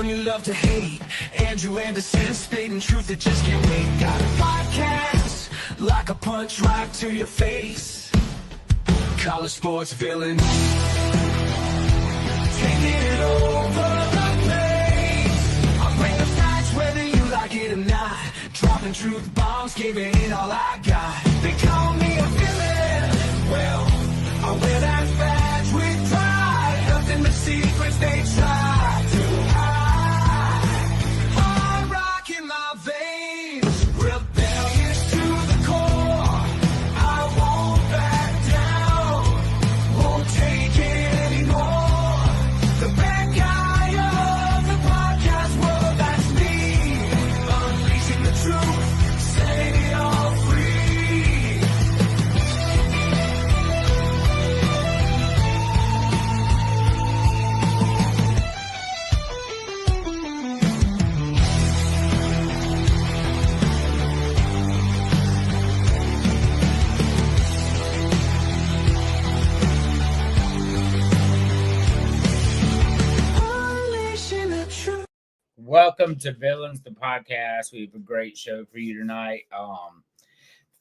you love to hate. Andrew Anderson spitting truth that just can't wait. Got a podcast like a punch right to your face. College sports villains taking it over the place. I'll bring the facts whether you like it or not. Dropping truth bombs, giving it all I got. They call me a villain. Well, I wear that badge with pride. Nothing but secrets they try to hide. Hard rock in my veins, rebellious to the core. I won't back down, won't take it anymore. The bad guy of the podcast world, that's me. Unleashing the truth, setting it all free. Unleashing the truth. Welcome to Villains, the podcast. We have a great show for you tonight.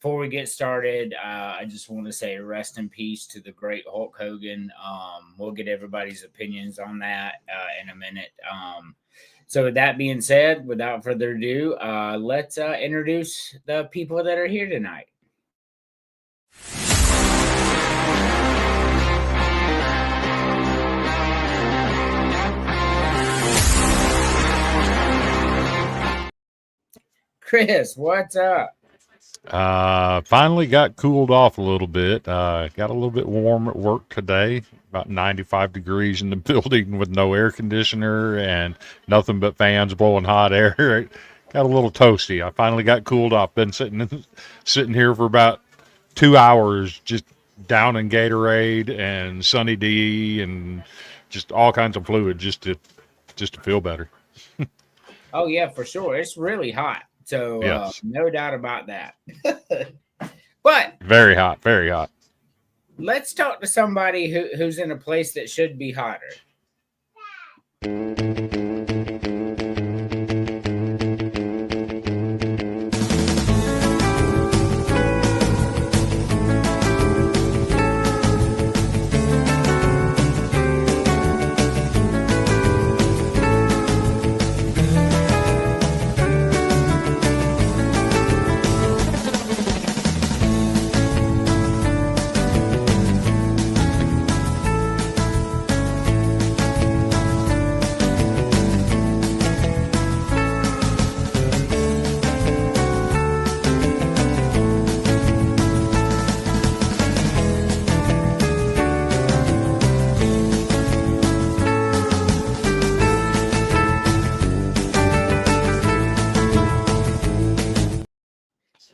Before we get started, I just want to say rest in peace to the great Hulk Hogan. We'll get everybody's opinions on that in a minute. So with that being said, without further ado, let's introduce the people that are here tonight. Chris, what's up? Finally got cooled off a little bit. Got a little bit warm at work today, about 95 degrees in the building with no air conditioner and nothing but fans blowing hot air. Got a little toasty. I finally got cooled off. Been sitting here for about 2 hours, just downing Gatorade and Sunny D and just all kinds of fluid just to feel better. Oh, yeah, for sure. It's really hot. So Yes. no doubt about that. But Very hot, very hot. let's talk to somebody who's in a place that should be hotter.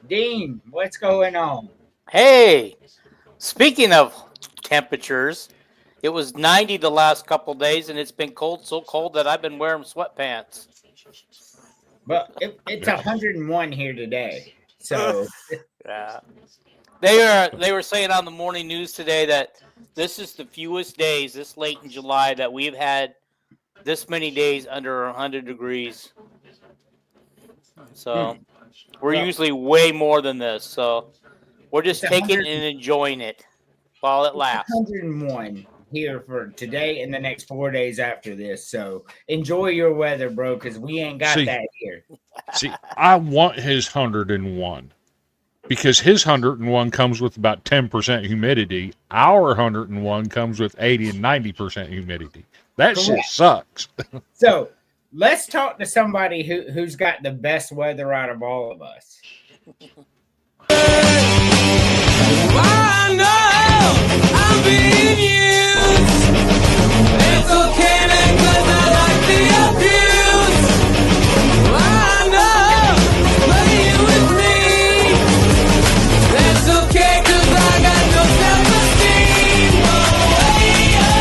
Dean, what's going on? Hey, speaking of temperatures, it was 90 the last couple days, and it's been cold, so cold that I've been wearing sweatpants. Well, it's 101 here today. So Yeah, they were saying on the morning news today that this is the fewest days this late in July that we've had this many days under 100 degrees. So we're usually way more than this. So we're just It's taking it 100 and enjoying it while it lasts. 101 here for today and the next 4 days after this. So enjoy your weather, bro, because we ain't got See. that here. See, I want his 101 because his 101 comes with about 10% humidity. Our 101 comes with 80 and 90% humidity. That shit Correct. sucks. So let's talk to somebody who's got the best weather out of all of us. I know I'm being used. It's okay then, 'cause I like the abuse. I know, playing with me. That's okay, 'cause I got no self-esteem. Oh, yeah.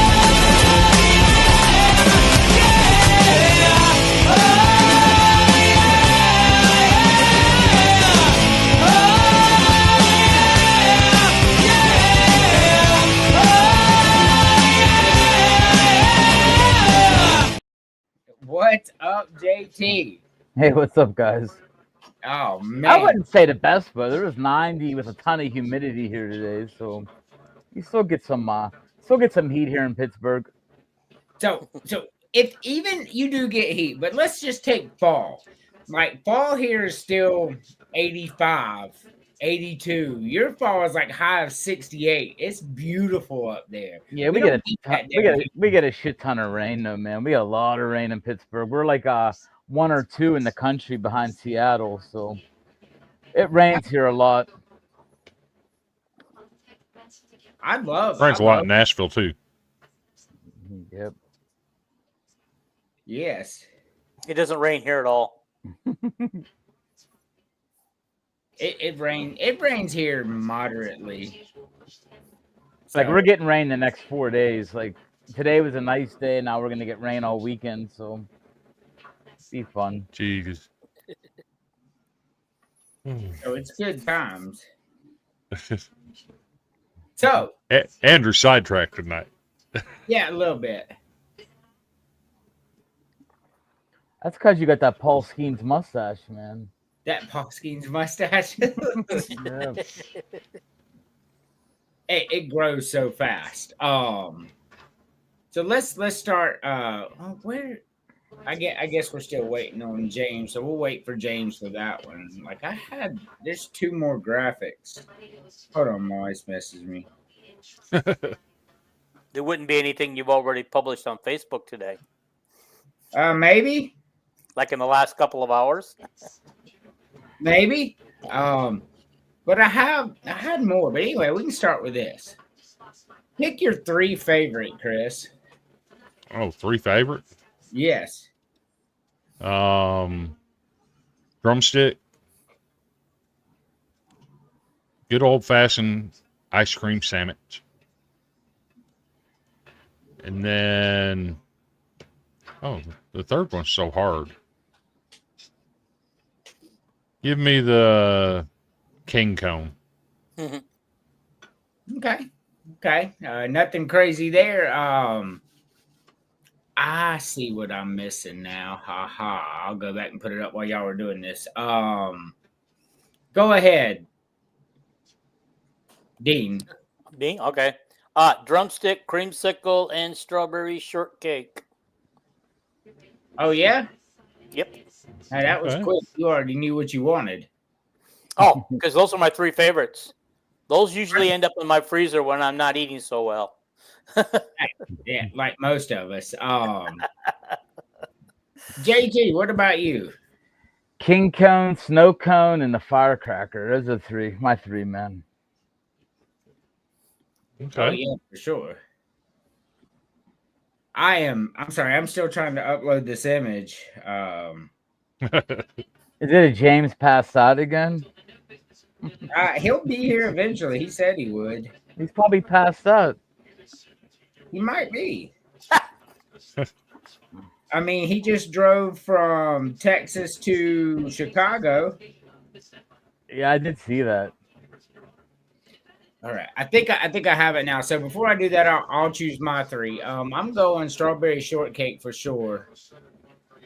JT. Hey, what's up, guys? Oh I man. wouldn't say the best, but there was 90 with a ton of humidity here today, so you still get some heat here in Pittsburgh. So if even you do get heat, but let's just take fall. Like fall here is still 85, 82. Your fall is like high of 68. It's beautiful up there. Yeah, we don't get that down here. get a shit ton of rain though, man. We got a lot of rain in Pittsburgh. We're like 1 or 2 in the country behind Seattle, so it rains here a lot. I love Rains a lot in Nashville too. Yep. Yes. It doesn't rain here at all. It rains here moderately. Like we're getting rain the next 4 days. Like today was a nice day, now we're gonna get rain all weekend, so be fun. Jeez. So it's good times. So Andrew sidetracked tonight. yeah, a little bit. That's because you got that Paul Skeens mustache, man. That Paul Skeens mustache. Yeah. It grows so fast. So let's start. Where? I guess we're still waiting on James, so we'll wait for James for that one. Like there's 2 more graphics. Hold on, my wife messages me. There wouldn't be anything you've already published on Facebook today, Maybe, like in the last couple of hours. maybe. But I had more. But anyway, we can start with this. Pick your 3 favorite, Chris. Oh, 3 favorite? Yes. Drumstick. Good old fashioned ice cream sandwich. And then the third one's so hard. Give me the king cone. Okay. Nothing crazy there. I see what I'm missing now. Ha ha. I'll go back and put it up while y'all were doing this. Go ahead, Dean. Dean, okay. Drumstick, creamsicle, and strawberry shortcake. Oh yeah. Yep. Hey, that was Okay. quick. You already knew what you wanted. Oh, because those are my 3 favorites. Those usually end up in my freezer when I'm not eating so well. Yeah, like most of us. JT, what about you? King cone, snow cone, and the firecracker. Those are my 3, man. Okay. Oh yeah, for sure. I'm sorry, I'm still trying to upload this image. Is it a James passed out again? He'll be here eventually. He said he would. He's probably passed out. He might be. I mean, he just drove from Texas to Chicago. Yeah, I did see that. All right, I think I have it now. So before I do that, I'll choose my 3. I'm going strawberry shortcake for sure.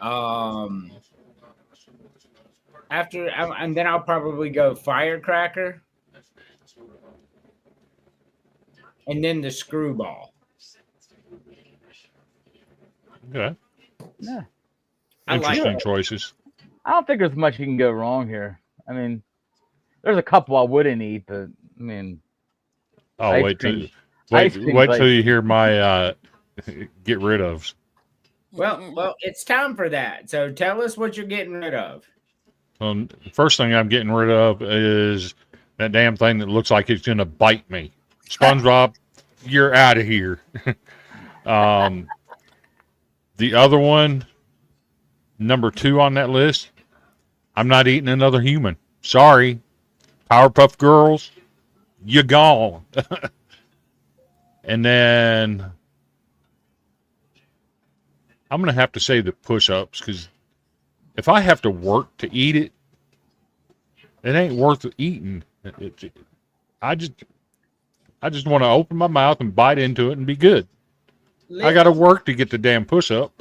And then I'll probably go firecracker, and then the screwball. Okay. Yeah. I like Interesting it. choices. I don't think there's much you can go wrong here. I mean, there's a couple I wouldn't eat, but I mean, Oh, Ice wait cream. till Ice cream's wait like- till you hear my get rid of. Well, it's time for that. So tell us what you're getting rid of. The first thing I'm getting rid of is that damn thing that looks like it's going to bite me. SpongeBob, you're out of here. The other one, number 2 on that list, I'm not eating another human. Sorry. Powerpuff Girls, you gone. And then I'm going to have to say the push-ups, because if I have to work to eat it, it ain't worth eating. I just want to open my mouth and bite into it and be good. I got to work to get the damn push-up.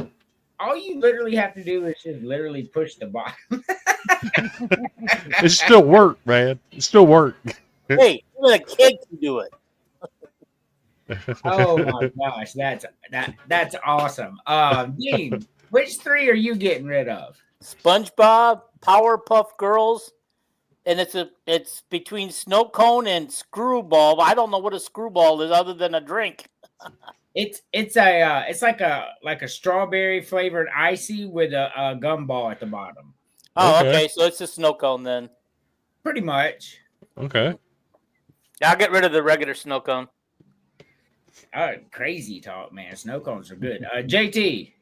all you literally have to do is just literally push the bottom. It still work, man. It still work. Hey, even a kid can do it. Oh my gosh, that's awesome. Dean, which three are you getting rid of? SpongeBob, Powerpuff Girls, and it's between snow cone and screwball. I don't know what a screwball is other than a drink. It's like a strawberry flavored icy with a gumball at the bottom. Oh, Okay. okay. So it's a snow cone then. Pretty much. Okay. I'll get rid of the regular snow cone. Oh, crazy talk, man. Snow cones are good. JT.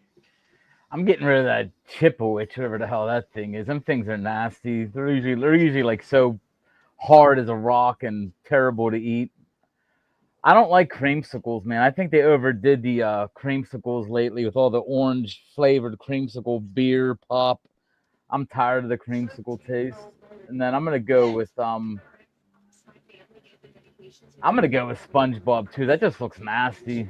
I'm getting rid of that Chipowich, whatever the hell that thing is. Them things are nasty. They're usually like so hard as a rock and terrible to eat. I don't like creamsicles, man. I think they overdid the creamsicles lately with all the orange flavored creamsicle beer pop. I'm tired of the creamsicle taste. And then I'm gonna go with SpongeBob too. That just looks nasty.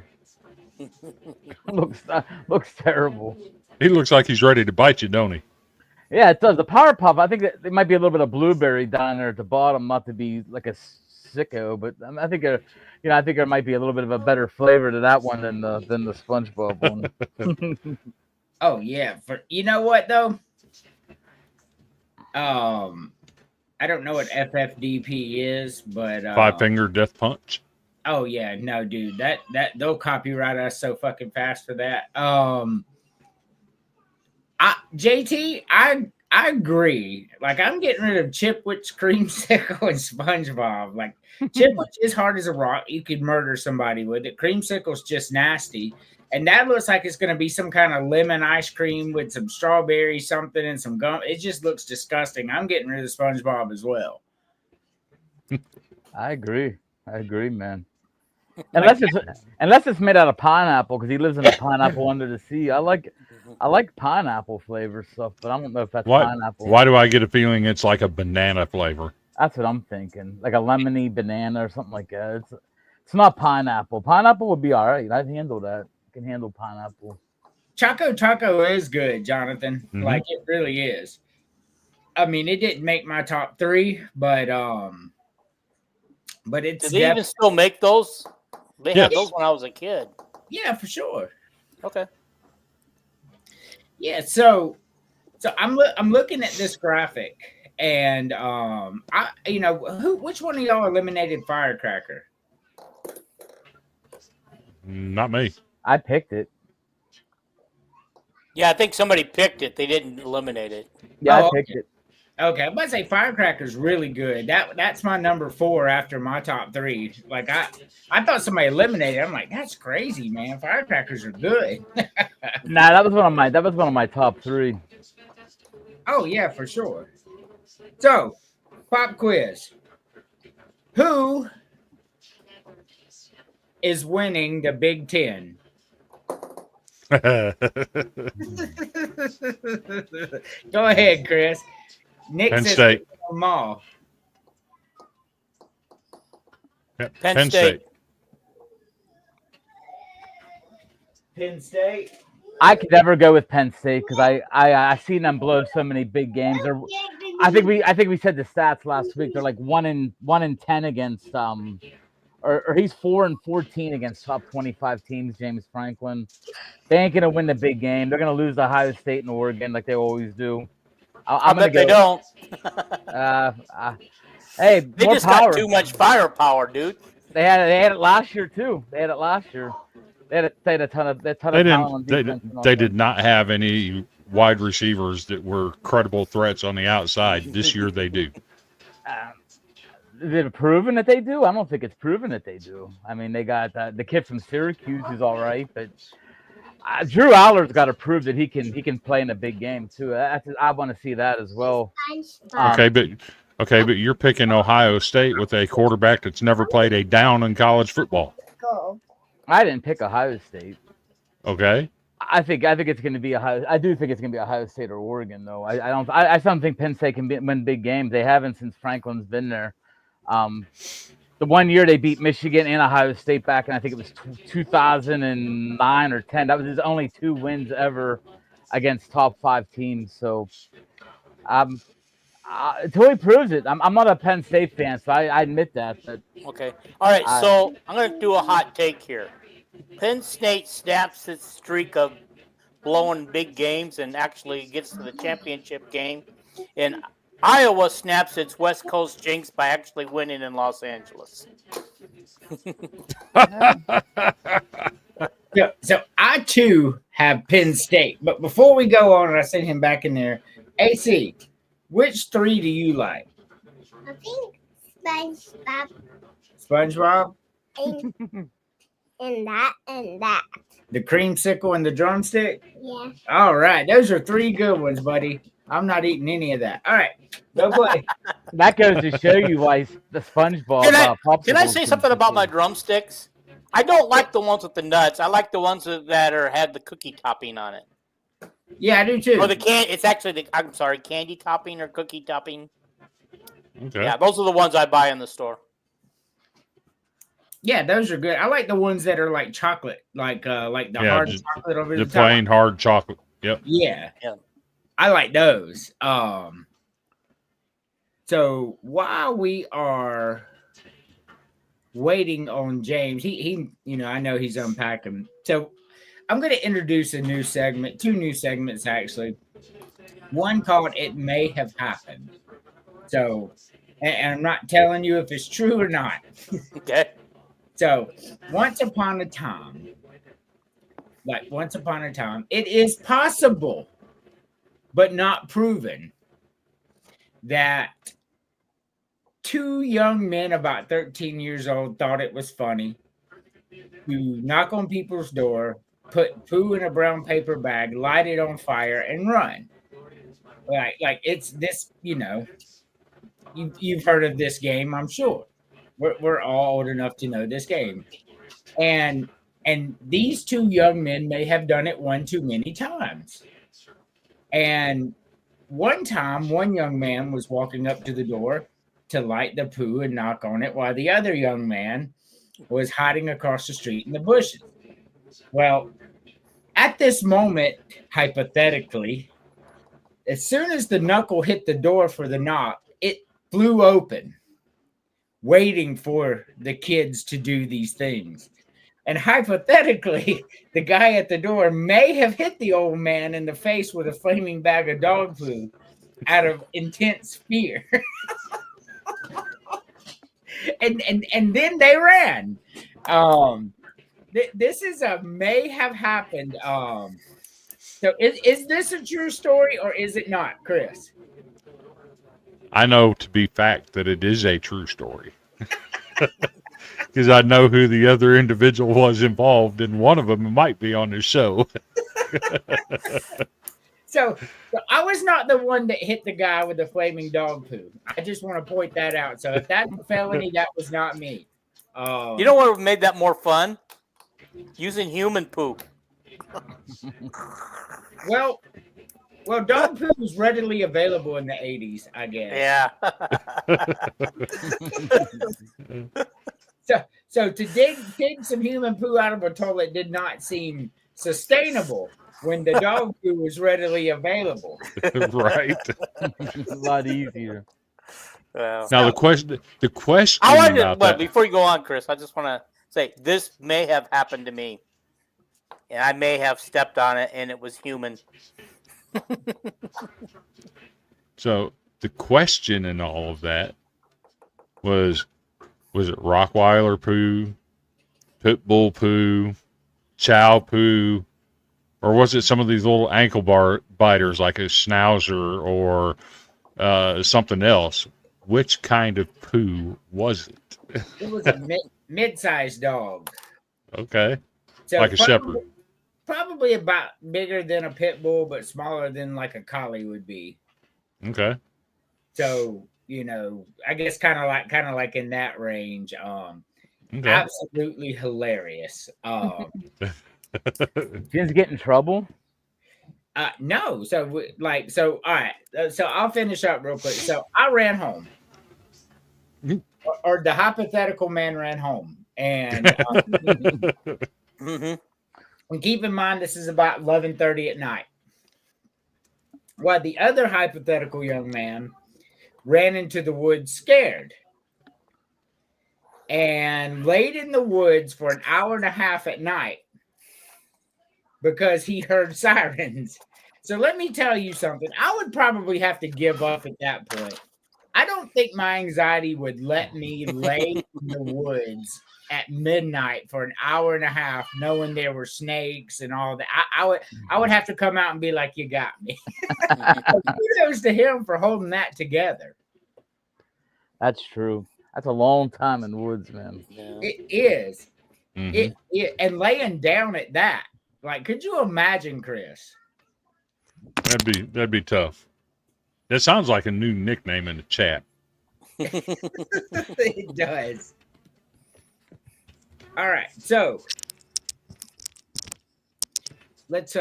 looks terrible. He looks like he's ready to bite you, don't he? Yeah, it does. The Powerpuff, I think that there might be a little bit of blueberry down there at the bottom, not to be like a sicko, but I think I think there might be a little bit of a better flavor to that one than the SpongeBob one. Oh yeah, you know what though? I don't know what FFDP is, but Five finger death punch. oh yeah, no, dude, that they'll copyright us so fucking fast for that. I agree. Like I'm getting rid of Chipwich, Creamsicle, and SpongeBob. Like Chipwich is hard as a rock. You could murder somebody with it. Creamsicle's just nasty. And that looks like it's going to be some kind of lemon ice cream with some strawberry something and some gum. It just looks disgusting. I'm getting rid of SpongeBob as well. I agree, man. Unless it's made out of pineapple, because he lives in a pineapple under the sea. I like pineapple flavor stuff, but I don't know if that's pineapple. Why do I get a feeling it's like a banana flavor? That's what I'm thinking, like a lemony banana or something like that. It's not pineapple. Pineapple would be all right. I'd handle that. I can handle pineapple. Choco Taco is good, Jonathan. Mm-hmm. Like it really is. I mean, it didn't make my top 3, but it's. Do they even still make those? They had those when I was a kid. Yeah, for sure. Okay. Yeah, so I'm looking at this graphic, and which one of y'all eliminated Firecracker? Not me. I picked it. Yeah, I think somebody picked it. They didn't eliminate it. Yeah, I picked it. Okay, I'm about to say Firecracker's really good. That's my number 4 after my top 3. Like I thought somebody eliminated. I'm like, that's crazy, man. Firecrackers are good. Nah, that was one of my top 3. Oh yeah, for sure. So, pop quiz. Who is winning the Big Ten? Go ahead, Chris. Nick Penn says State. Mall. Penn State. Penn State. I could never go with Penn State because I seen them blow so many big games. I think we said the stats last week. They're like 1 in 10 against or he's 4-14 against top 25 teams. James Franklin. They ain't gonna win the big game. They're gonna lose to Ohio State and Oregon like they always do. I bet they don't. Hey, they more just power. got too much firepower, dude. They had it last year too. They had a ton of talent on defense. They did not have any wide receivers that were credible threats on the outside. This year they do. Is it proven that they do? I don't think it's proven that they do. I mean, they got the kid from Syracuse who's all right, but Drew Aller's got to prove that he can play in a big game too. I want to see that as well. Okay, but you're picking Ohio State with a quarterback that's never played a down in college football. I didn't pick Ohio State. Okay. I think it's going to be I do think it's going to be Ohio State or Oregon though. I don't think Penn State can win big games. They haven't since Franklin's been there. The one year they beat Michigan and Ohio State back, and I think it was 2009 or 10. That was his only 2 wins ever against top 5 teams. So until he proves it, I'm not a Penn State fan, so I admit that. But Okay. All right. So I'm going to do a hot take here. Penn State snaps its streak of blowing big games and actually gets to the championship game. And Iowa snaps its West Coast jinx by actually winning in Los Angeles. So I too have Penn State, but before we go on, and I sent him back in there. AC, which 3 do you like? I think SpongeBob SpongeBob, and that. the creamsicle, and the drumstick. Yeah. All right, those are 3 good ones, buddy. I'm not eating any of that. All right, go play. that goes to show you why the SpongeBob. Can I say something about my drumsticks? I don't like the ones with the nuts. I like the ones that had the cookie topping on it. Yeah, I do too. Or it's actually candy topping or cookie topping. Okay. Yeah, those are the ones I buy in the store. Yeah, those are good. I like the ones that are like chocolate, like the hard chocolate over the the plain top. hard chocolate. Yep. Yeah. Yeah. I like those. So while we are waiting on James, he I know he's unpacking. So I'm going to introduce a new segment, 2 new segments actually. One called "It May Have Happened." So, and I'm not telling you if it's true or not. Okay. So, once upon a time, it is possible, but not proven, that 2 young men about 13 years old thought it was funny to knock on people's door, put poo in a brown paper bag, light it on fire, and run. Like it's this, you've heard of this game, I'm sure. We're all old enough to know this game. And these 2 young men may have done it one too many times. And one time, one young man was walking up to the door to light the poo and knock on it, while the other young man was hiding across the street in the bushes. Well, at this moment, hypothetically, as soon as the knuckle hit the door for the knock, it flew open, waiting for the kids to do these things. And hypothetically, the guy at the door may have hit the old man in the face with a flaming bag of dog food out of intense fear. and then they ran. This is a may have happened. So is this a true story or is it not, Chris? I know to be fact that it is a true story. Because I know who the other individual was involved, and one of them might be on the show. So I was not the one that hit the guy with the flaming dog poo. I just want to point that out. So if that's a felony, that was not me. You know what made that more fun? Using human poop. Well, dog poo was readily available in the 80s, I guess. Yeah. So to dig some human poo out of a toilet did not seem sustainable when the dog poo was readily available. Right. It's a lot easier. Well, Now the question I want about but that. before you go on, Chris, I just want to say this may have happened to me, and I may have stepped on it, and it was human. So the question in all of that was it Rottweiler poo, pit bull poo, chow poo, or was it some of these little ankle biters like a schnauzer or something else? Which kind of poo was it? It was a mid-sized dog. Okay. So Like a shepherd. Probably about bigger than a pit bull, but smaller than like a collie would be. Okay. So, I guess kind of like in that range. Okay. Absolutely hilarious. Kids get in trouble? No. So all right. So I'll finish up real quick. So I ran home, or the hypothetical man ran home, and Mm-hmm. and keep in mind this is about 11:30 at night. while the other hypothetical young man ran into the woods scared and laid in the woods for an hour and a half at night because he heard sirens. So let me tell you something. I would probably have to give up at that point. I don't think my anxiety would let me lay in the woods at midnight for an hour and a half, knowing there were snakes and all that. I would have to come out and be like, "You got me." Kudos to him for holding that together. That's true. That's a long time in the woods, man. Yeah. It is. Mhm. It and laying down at that. Like, could you imagine, Chris? That'd be tough. That sounds like a new nickname in the chat. It does. All right, so let's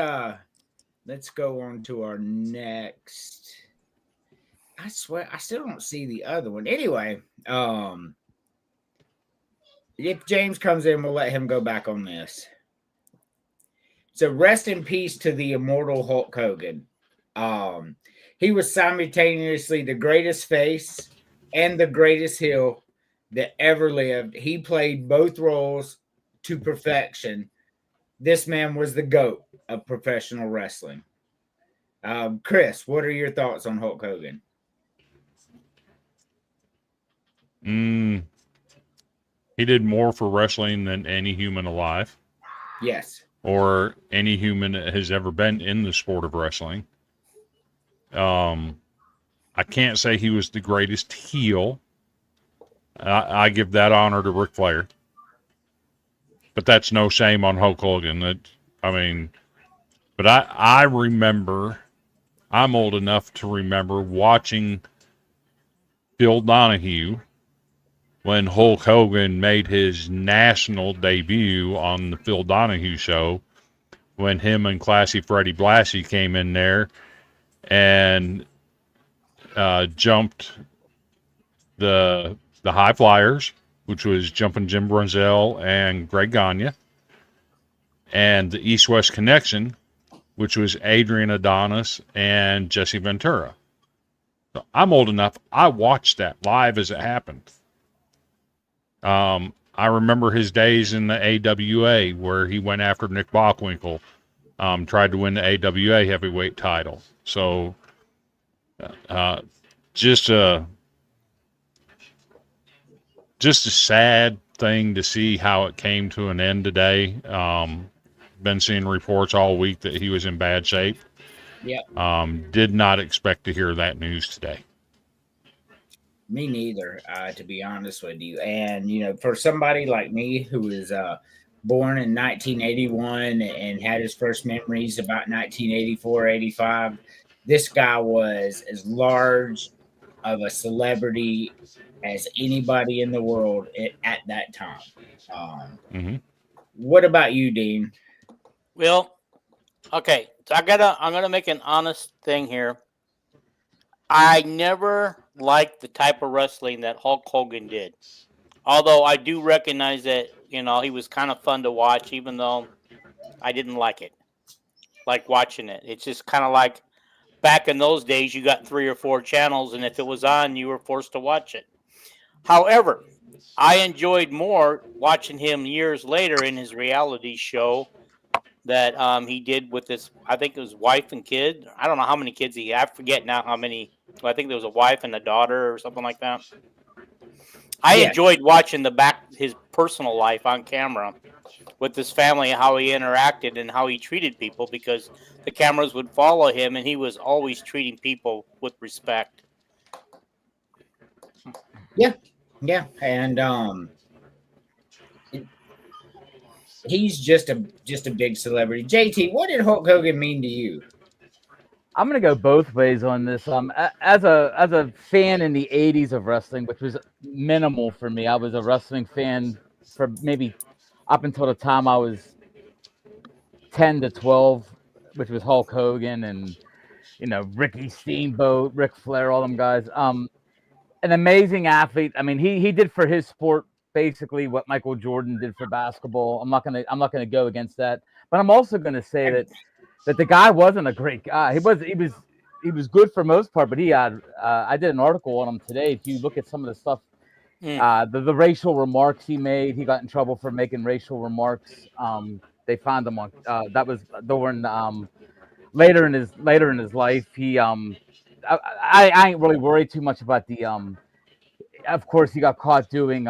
go on to our next. I swear I still don't see the other one. Anyway, if James comes in, we'll let him go back on this. So rest in peace to the immortal Hulk Hogan. He was simultaneously the greatest face and the greatest heel that ever lived. He played both roles to perfection. This man was the GOAT of professional wrestling. Chris, what are your thoughts on Hulk Hogan? He did more for wrestling than any human alive, Yes. or any human that has ever been in the sport of wrestling. I can't say he was the greatest heel. I give that honor to Ric Flair, but that's no shame on Hulk Hogan. But I remember. I'm old enough to remember watching Phil Donahue when Hulk Hogan made his national debut on the Phil Donahue show, when him and Classy Freddie Blassie came in there and jumped the High Flyers, which was Jumping Jim Brunzell and Greg Gagne, and the East-West Connection, which was Adrian Adonis and Jesse Ventura. So I'm old enough. I watched that live as it happened. I remember his days in the AWA where he went after Nick Bockwinkel, tried to win the AWA heavyweight title. So, just a sad thing to see how it came to an end today. Been seeing reports all week that he was in bad shape. Yep. Did not expect to hear that news today. Me neither, to be honest with you. And, for somebody like me who was born in 1981 and had his first memories about 1984, 85, this guy was as large of a celebrity as anybody in the world at that time. What about you, Dean? Well, okay. So I'm gonna make an honest thing here. I never liked the type of wrestling that Hulk Hogan did. Although I do recognize that, he was kind of fun to watch, even though I didn't like it. Like watching it. It's just kind of like back in those days, you got 3 or 4 channels, and if it was on, you were forced to watch it. However, I enjoyed more watching him years later in his reality show that he did with his, I think it was wife and kid. I don't know how many kids he had. I forget now how many. I think there was a wife and a daughter or something like that. I enjoyed watching his personal life on camera with his family, how he interacted and how he treated people, because the cameras would follow him and he was always treating people with respect. Yeah, and he's just a big celebrity. JT, what did Hulk Hogan mean to you? I'm gonna go both ways on this. As a fan in the '80s of wrestling, which was minimal for me, I was a wrestling fan for maybe up until the time I was 10 to 12, which was Hulk Hogan and Ricky Steamboat, Ric Flair, all them guys. An amazing athlete. I mean, he did for his sport basically what Michael Jordan did for basketball. I'm not gonna go against that, but I'm also gonna say that the guy wasn't a great guy. He was good for most part, but he had I did an article on him today. If you look at some of the stuff, the racial remarks he made, he got in trouble for making racial remarks. They found him on that was during later in his life. He I ain't really worried too much about the of course he got caught doing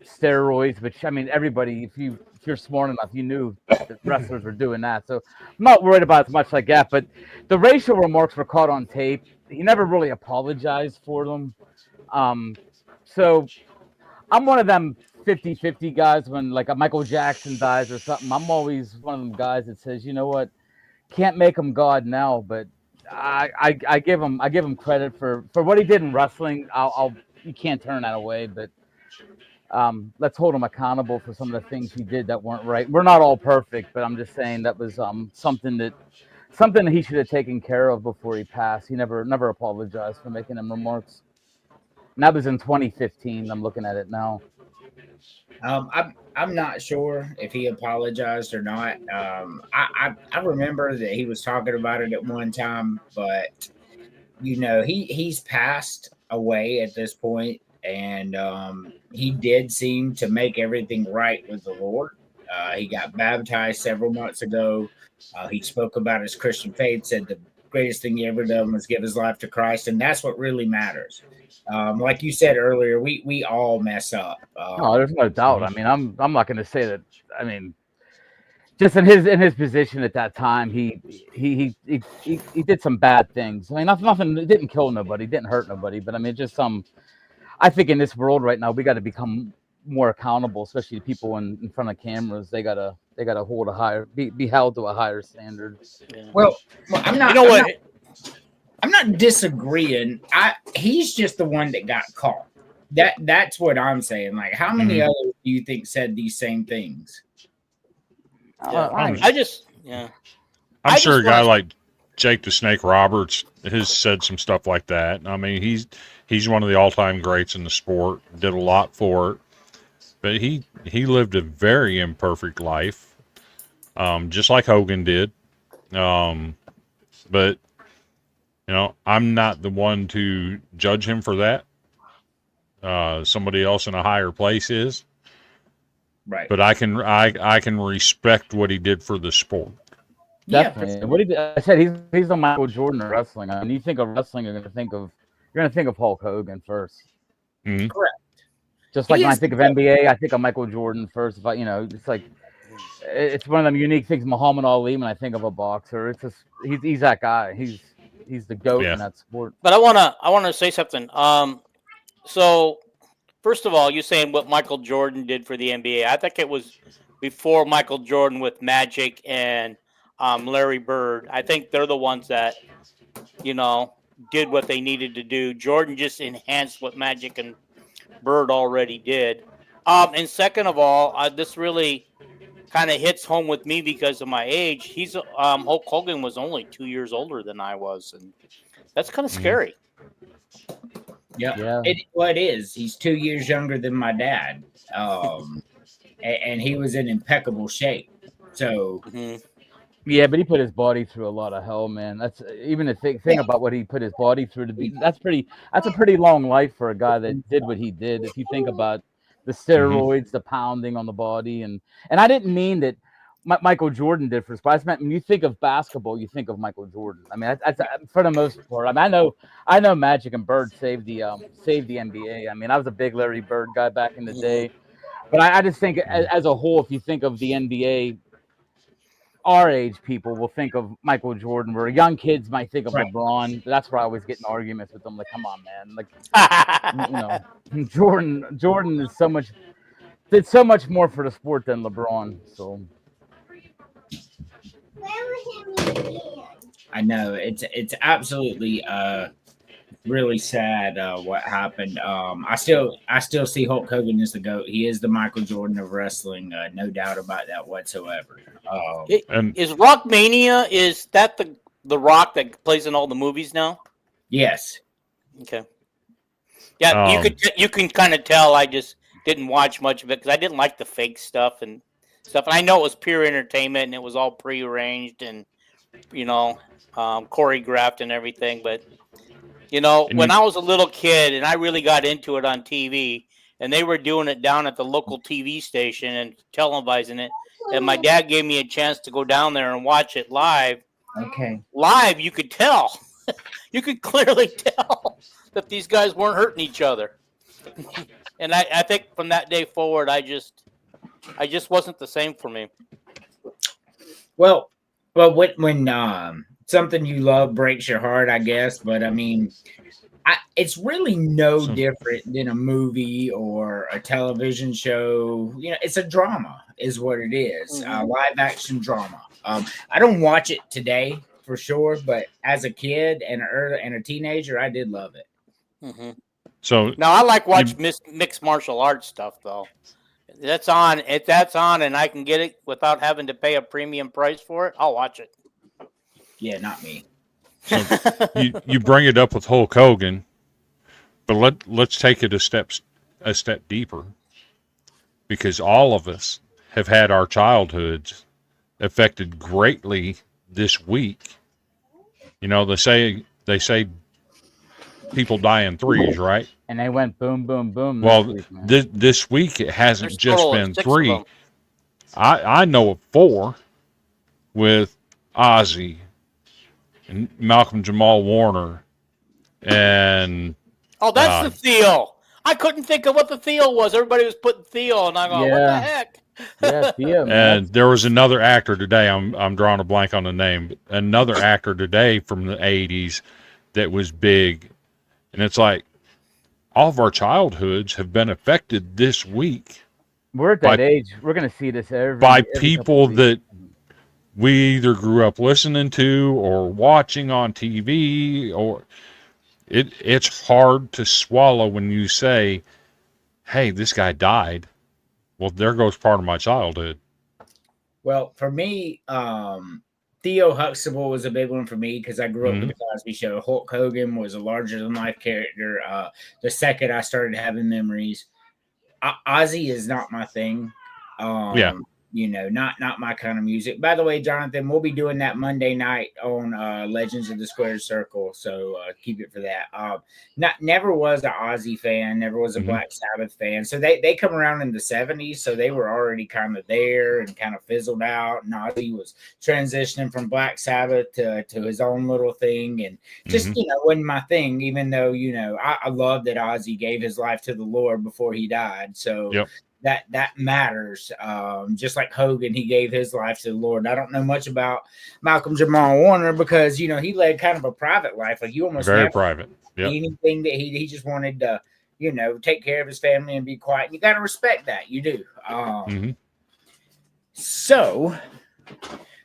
steroids, which I mean everybody if you're smart enough you knew that wrestlers were doing that, so I'm not worried about as much like that. But the racial remarks were caught on tape. He never really apologized for them. So I'm one of them 50-50 guys. When like a Michael Jackson dies or something, I'm always one of them guys that says, you know what, can't make him God now, but I give him credit for what he did in wrestling. You can't turn that away, but let's hold him accountable for some of the things he did that weren't right. We're not all perfect, but I'm just saying that was something that he should have taken care of before he passed. He never apologized for making them remarks. And that was in 2015. I'm looking at it now. I'm not sure if he apologized or not. I remember that he was talking about it at one time, but he's passed away at this point, and he did seem to make everything right with the Lord. He got baptized several months ago. He spoke about his Christian faith, said the greatest thing he ever done was give his life to Christ, and that's what really matters. Like you said earlier, we all mess up. No, there's no doubt. I mean, I'm not going to say that. I mean, just in his position at that time, he did some bad things. I mean, nothing. It didn't kill nobody, didn't hurt nobody, but I mean, just some. I think in this world right now, we got to become more accountable, especially the people in front of cameras. They gotta hold a higher, be held to a higher standard. Yeah. Well, I'm not. You know what? I'm not disagreeing. He's just the one that got caught. That's what I'm saying. Like, how many others do you think said these same things? I'm sure a guy like Jake the Snake Roberts has said some stuff like that. I mean, he's one of the all-time greats in the sport. Did a lot for it, but he lived a very imperfect life, just like Hogan did. But I'm not the one to judge him for that. Somebody else in a higher place is. Right. But I can respect what he did for the sport. Definitely. Yeah, what he did, I said he's the Michael Jordan of wrestling. I mean, you think of wrestling, you're gonna think of Hulk Hogan first. Mm-hmm. Correct. Just like when I think of NBA, I think of Michael Jordan first. If it's like it's one of them unique things. Muhammad Ali, when I think of a boxer, it's just he's that guy. He's the GOAT in that sport. But I wanna say something. So first of all, you're saying what Michael Jordan did for the NBA. I think it was before Michael Jordan with Magic and Larry Bird. I think they're the ones that did what they needed to do. Jordan just enhanced what Magic and Bird already did. And second of all, this really kind of hits home with me because of my age. He's Hulk Hogan was only 2 years older than I was, and that's kind of scary. Yeah. It is. He's 2 years younger than my dad, and he was in impeccable shape. So. Yeah, but he put his body through a lot of hell, man. That's even the thing about what he put his body through to be. That's a pretty long life for a guy that did what he did. If you think about the steroids, the pounding on the body, and I didn't mean that Michael Jordan did for his body. I meant when you think of basketball, you think of Michael Jordan. I mean, that's for the most part. I mean, I know Magic and Bird saved the NBA. I mean, I was a big Larry Bird guy back in the day, but I just think as a whole, if you think of the NBA. Our age people will think of Michael Jordan, where young kids might think of LeBron. That's where I always get in arguments with them. Like, come on, man! Like, Jordan is did so much more for the sport than LeBron. So, I know it's absolutely really sad what happened. I still see Hulk Hogan as the GOAT. He is the Michael Jordan of wrestling, no doubt about that whatsoever. Is Rockmania, is that the Rock that plays in all the movies now? Yes. Okay. Yeah, you can kind of tell I just didn't watch much of it because I didn't like the fake stuff and stuff. And I know it was pure entertainment and it was all prearranged and choreographed and everything. But when I was a little kid and I really got into it on TV, and they were doing it down at the local TV station and televising it, and my dad gave me a chance to go down there and watch it live. Okay. Live, you could tell. You could clearly tell that these guys weren't hurting each other. And I think from that day forward, I just wasn't the same for me. Well, when something you love breaks your heart, I guess. But I mean, it's really no different than a movie or a television show. It's a drama, is what it is. Live action drama. I don't watch it today for sure, but as a kid and a teenager, I did love it. Mm-hmm. So now I like watch mixed martial arts stuff though. That's on. If that's on, and I can get it without having to pay a premium price for it, I'll watch it. Yeah, not me. So you bring it up with Hulk Hogan, but let's take it a step deeper, because all of us have had our childhoods affected greatly this week. They say people die in threes, right? And they went boom, boom, boom. Well, this week it hasn't There's just total of been 6 3. of them. I know of 4 with Ozzy and Malcolm Jamal Warner and that's the Theo. I couldn't think of what the Theo was. Everybody was putting Theo, and I go, what the heck? Yeah, Theo. Man. And there was another actor today. I'm drawing a blank on the name. But another actor today from the 80s that was big, and it's like all of our childhoods have been affected this week. We're at that age. We're gonna see this by people that we either grew up listening to or watching on TV, or it's hard to swallow when you say, hey, this guy died. Well, there goes part of my childhood. Well, for me, Theo Huxtable was a big one for me because I grew up with the Cosby Show. Hulk Hogan was a larger-than-life character. The second I started having memories, Ozzy is not my thing. Not my kind of music. By the way, Jonathan, we'll be doing that Monday night on Legends of the Squared Circle, so keep it for that. Never was an Ozzy fan, never was a Black Sabbath fan. So they come around in the 70s, so they were already kind of there and kind of fizzled out. And Ozzy was transitioning from Black Sabbath to his own little thing, and just wasn't my thing. Even though I love that Ozzy gave his life to the Lord before he died. So. Yep. That matters. Just like Hogan, he gave his life to the Lord. I don't know much about Malcolm Jamal Warner because he led kind of a private life. Like you almost very private. Yep. Anything that he just wanted to, take care of his family and be quiet. And you got to respect that. You do. So,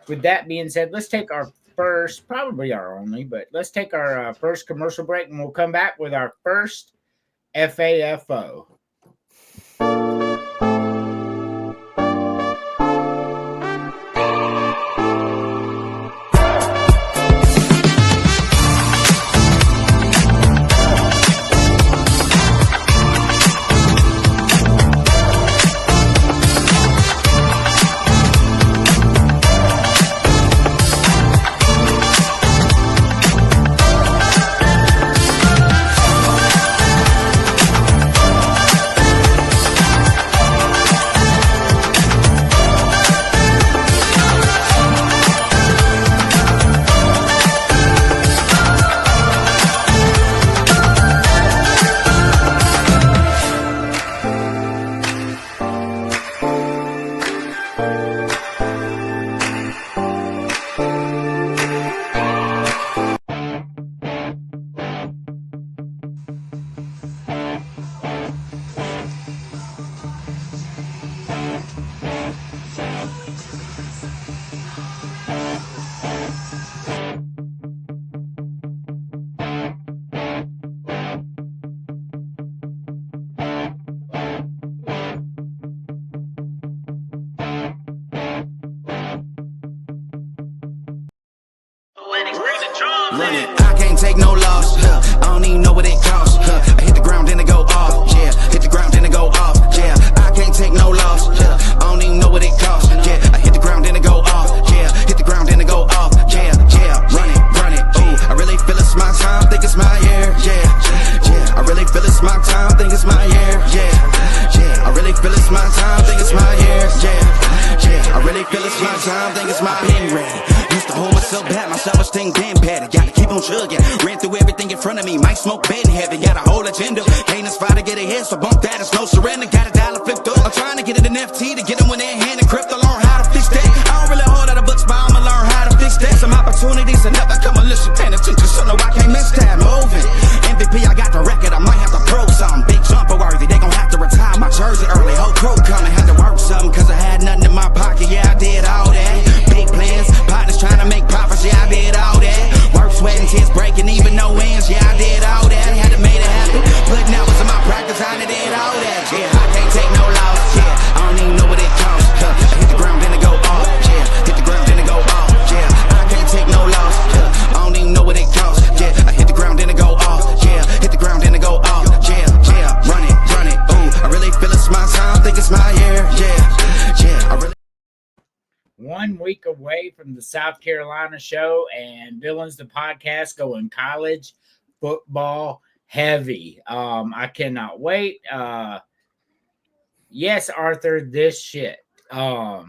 with that being said, let's take our first, probably our only, but let's take our first commercial break, and we'll come back with our first FAFO. I can't take no loss. I don't even know what it costs. I hit the ground, then it go off. Yeah, hit the ground, then it go off. Yeah, I can't take no loss. I don't even know what it costs. Yeah, I hit the ground, then it go off. Yeah, hit the ground, then it go off. Yeah, time, think it's my year. Yeah, I really feel it's my time, think it's my pen ready. Used to hold myself back, my self-esteem been better. Gotta keep on chugging, ran through everything in front of me. Might smoke bed heavy, got a whole agenda. Can't aspire to get ahead, so bump that, it's no surrender. Got a dollar flipped up, I'm trying to get it in FT to get them when they're hand and crypto. Learn how to fix that. I don't really hold out of books, but I'ma learn how to fix that. Some opportunities and never come and listen, paying attention, so no, I can't miss that. Moving, MVP, I got the record, I might have to pro something. Big jumper worthy, they gon' have to retire my jersey early. Whole crew coming, had to work something, cause I had nothing in my pocket, yeah, I did all that. Big plans, partners trying to make profits, yeah, I did all that. Work, sweat, and tears breaking, even no wins, yeah, I did all that. Had to make it happen, putting hours in my practice, I did all that. Yeah, I can't take no loss, yeah, I don't even know what it costs. I hit the ground, then it go off, yeah, hit the ground, then it go off, yeah, I can't take no loss, yeah, I don't even know what it costs, yeah, I hit the ground, then it go off, yeah, hit the ground, then it go off, yeah, run it, ooh, I really feel it's my time, think it's my year, yeah, I really. 1 week away from the South Carolina show, and Villains the podcast going college football heavy. I cannot wait. Yes, Arthur, this shit. All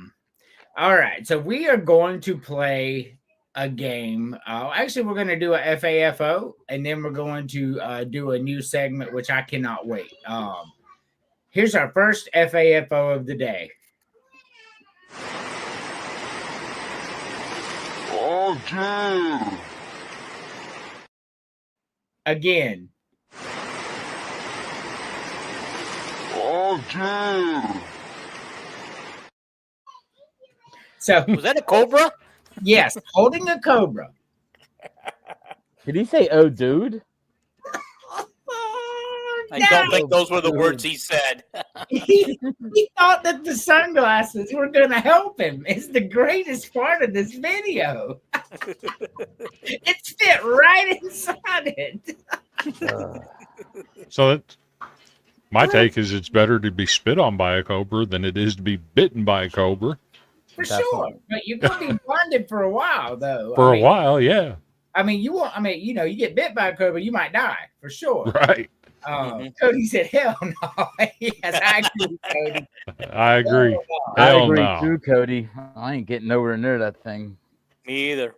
right, so we are going to play a game. Actually, we're going to do a FAFO, and then we're going to do a new segment, which I cannot wait. Here's our first FAFO of the day. Oh, dear. Again. Oh, dear. So Was that a cobra? yes, holding a cobra. Did he say, "Oh, dude"? I don't think those were the words he said. he thought that the sunglasses were going to help him. It's the greatest part of this video. It's fit right inside it. So my take is it's better to be spit on by a cobra than it is to be bitten by a cobra. For sure. But you're going to be blinded for a while, though. For a while, yeah. I mean, you get bit by a cobra, you might die, for sure. Right. Cody said, hell no. Yes, I agree, Cody. I agree. I Hell agree no. too, Cody. I ain't getting nowhere near that thing. Me either.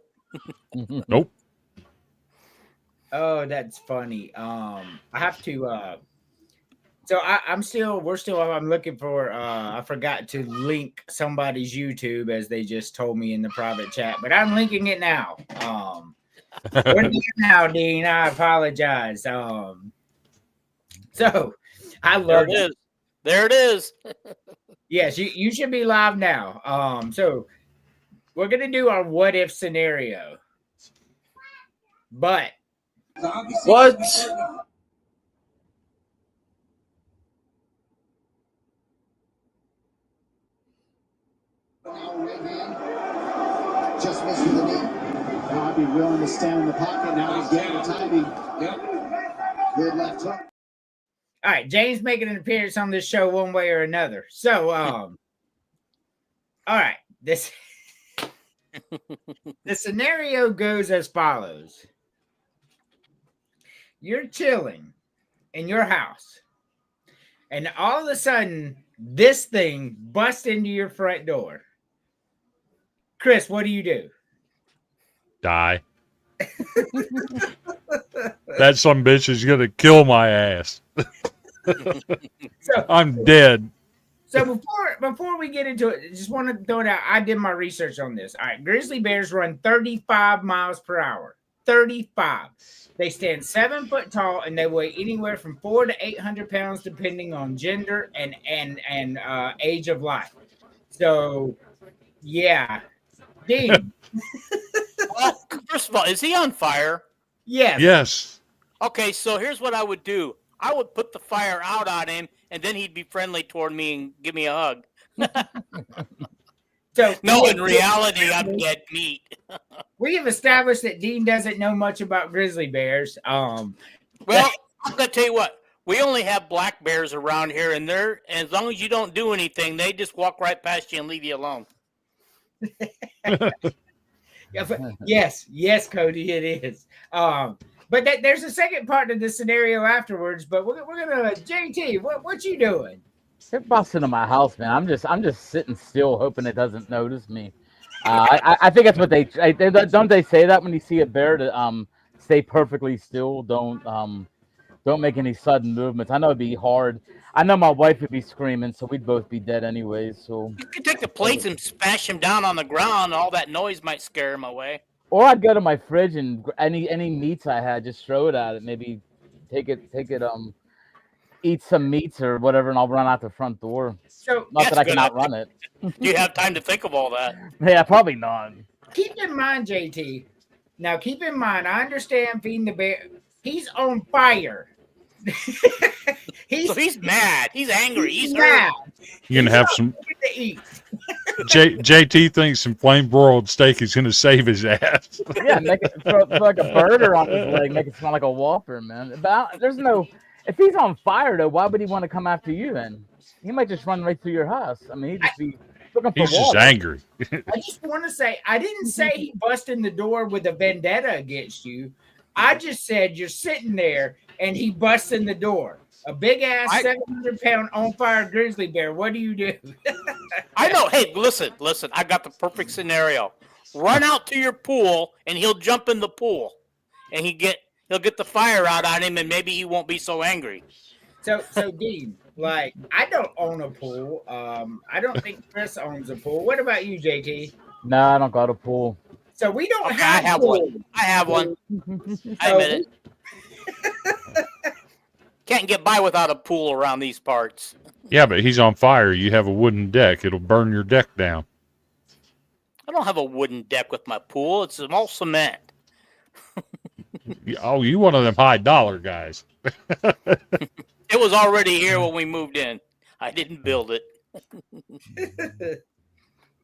Nope. Oh, that's funny. I have to so I'm looking for I forgot to link somebody's YouTube as they just told me in the private chat, but I'm linking it now. We're here now, Dean. I apologize. So I love it. There it is. Yes, you should be live now. So we're gonna do our what if scenario. But what? Just missed with the knee. Bobby willing to stand in the pocket. Now he's getting the timing. Yep. Good left hook. all right, James making an appearance on this show one way or another. So all right, the scenario goes as follows. You're chilling in your house, and all of a sudden, this thing busts into your front door. Chris, what do you do? Die. That some bitch is gonna kill my ass. So, I'm dead. So before we get into it, just want to throw it out. I did my research on this. All right, grizzly bears run 35 miles per hour. 35. They stand 7 foot tall and they weigh anywhere from 400 to 800 pounds, depending on gender and age of life. So, yeah, Dean. Well, first of all, is he on fire? Yes. Yes. Okay, so here's what I would do. I would put the fire out on him, and then he'd be friendly toward me and give me a hug. So no, in reality, I'm dead meat. We have established that Dean doesn't know much about grizzly bears. Well, I'm gonna tell you what. We only have black bears around here, and as long as you don't do anything, they just walk right past you and leave you alone. Yes, Cody, it is. But there's a second part of the scenario afterwards. But we're gonna JT. What you doing? They're busting in my house, man. I'm just sitting still, hoping it doesn't notice me. I think that's what they don't they say that when you see a bear to stay perfectly still, don't make any sudden movements. I know it'd be hard. I know my wife would be screaming, so we'd both be dead anyways. So You could take the plates and smash him down on the ground, and all that noise might scare him away. or I'd go to my fridge and any meats I had, just throw it at it. Maybe take it eat some meats or whatever, and I'll run out the front door. So Not that I good can outrun it. Do you have time to think of all that? Yeah, probably not. keep in mind, JT. Now, keep in mind, I understand feeding the bear. He's on fire. He's mad. He's angry. He's mad. You're gonna have some. To eat. JT thinks some flame broiled steak is gonna save his ass. Yeah, make it throw like a burger on his leg, make it smell like a Whopper, man. But there's no. If he's on fire though, why would he want to come after you then? He might just run right through your house. I mean, he'd just be looking for He's just water. angry. I just want to say, I didn't say he busted in the door with a vendetta against you. I just said you're sitting there and he busts in the door. A big ass 700-pound on fire grizzly bear. What do you do? I know. Hey, listen. I got the perfect scenario. Run out to your pool, and he'll jump in the pool, and he'll get the fire out on him, and maybe he won't be so angry. So Dean, like, I don't own a pool. I don't think Chris owns a pool. What about you, JT? No, I don't got a pool. So we don't Okay, have. I have pools. one. I have one. I admit it. Can't get by without a pool around these parts. Yeah, but he's on fire. You have a wooden deck. It'll burn your deck down. I don't have a wooden deck with my pool. It's all cement. Oh, you one of them high dollar guys. It was already here when we moved in. I didn't build it.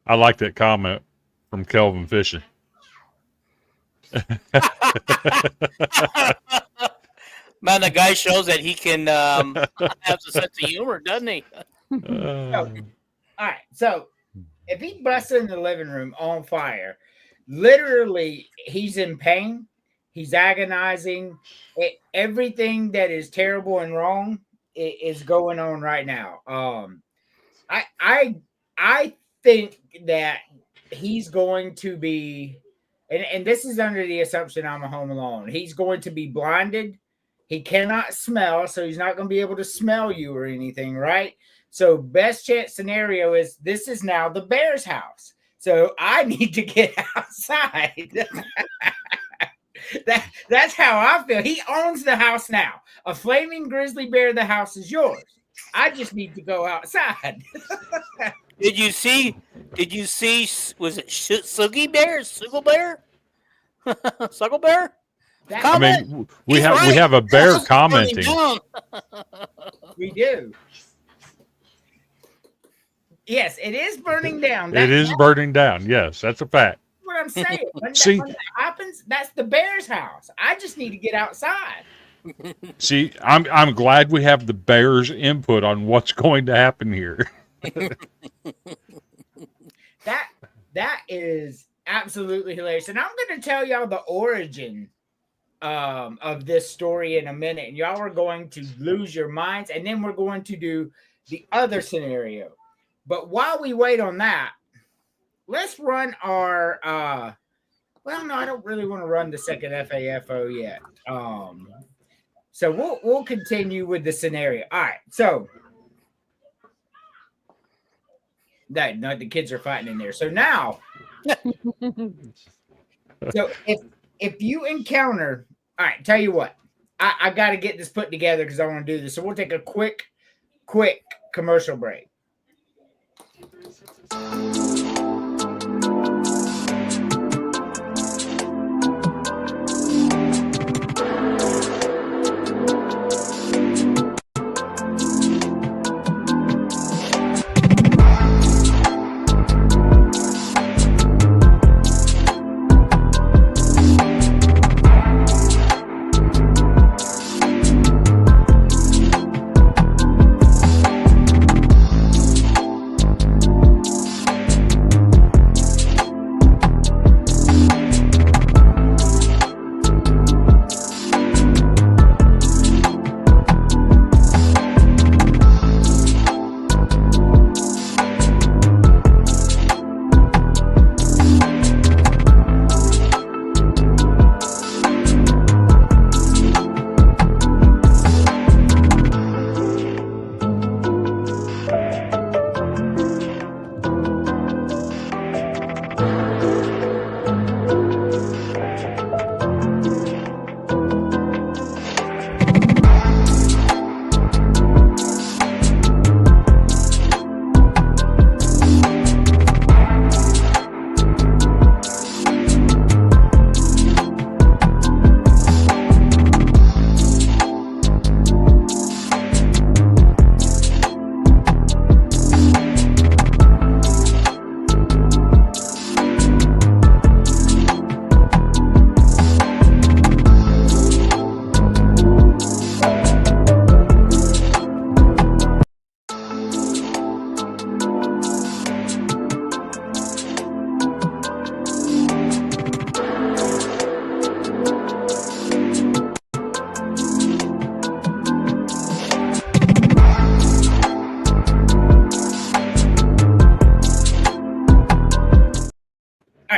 I like that comment from Kelvin Fisher. Man, the guy shows that he can have a sense of humor, doesn't he? All right. So if he busts in the living room on fire, literally he's in pain. He's agonizing. Everything that is terrible and wrong is going on right now. I think that he's going to be, and this is under the assumption I'm a home alone. He's going to be blinded. He cannot smell, so he's not going to be able to smell you or anything, right? So best chance scenario is this is now the bear's house. So I need to get outside. That's how I feel. He owns the house now. A flaming grizzly bear, the house is yours. I just need to go outside. Did you see, was it Suggy Bear? Suggle Bear? Suggle Bear? I mean, we have a bear commenting. We do. Yes, it is burning down. It is burning down. Yes, that's a fact. What I'm saying. When that happens, that's the bear's house. I just need to get outside. See, I'm glad we have the bears' input on what's going to happen here. That is absolutely hilarious. And I'm going to tell y'all the origin of this story in a minute, and y'all are going to lose your minds, and then we're going to do the other scenario. But while we wait on that, let's run our well, no, I don't really want to run the second FAFO yet. So we'll continue with the scenario. All right, so no, the kids are fighting in there. So now, so if you encounter, all right, tell you what, I got to get this put together because I want to do this. So we'll take a quick commercial break.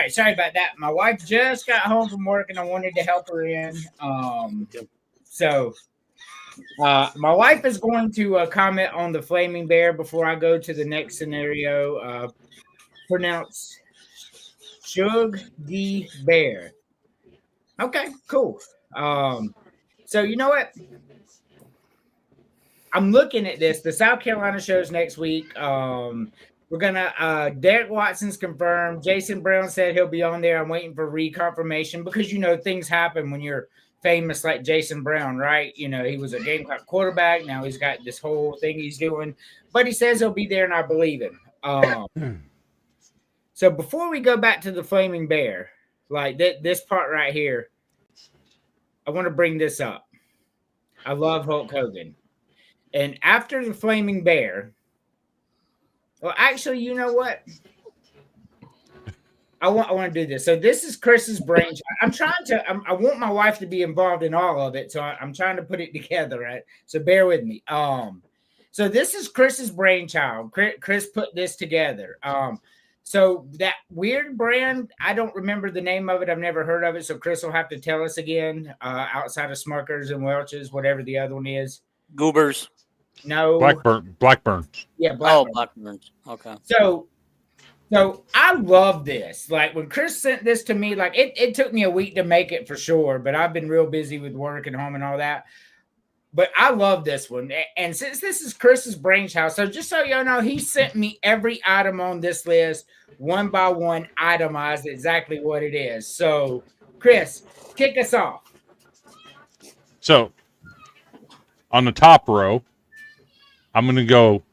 right, sorry about that. My wife just got home from work, and I wanted to help her in. So my wife is going to comment on the flaming bear before I go to the next scenario. Pronounced Shug the Bear. Okay, cool. So you know what? I'm looking at this. The South Carolina show's next week. We're gonna Derek Watson's confirmed. Jason Brown said he'll be on there. I'm waiting for reconfirmation because things happen when you're famous like Jason Brown, right? He was a Gamecock quarterback. Now he's got this whole thing he's doing, but he says he'll be there, and I believe him. So before we go back to the Flaming Bear, like this part right here, I want to bring this up. I love Hulk Hogan. And after the Flaming Bear, well, actually, you know what? I want to do this. So this is Chris's brainchild. I want my wife to be involved in all of it. So I'm trying to put it together, right? So bear with me. So this is Chris's brainchild. Chris put this together. So that weird brand, I don't remember the name of it. I've never heard of it. So Chris will have to tell us again, outside of Smuckers and Welch's, whatever the other one is. Goobers. No. Blackburns. Yeah, Blackburn. Blackburns. Okay. So I love this. Like when Chris sent this to me, like it took me a week to make it for sure, but I've been real busy with work and home and all that. But I love this one. And since this is Chris's brainchild, so just so y'all know, he sent me every item on this list, one by one, itemized exactly what it is. So, Chris, kick us off. So, on the top row, I'm going to go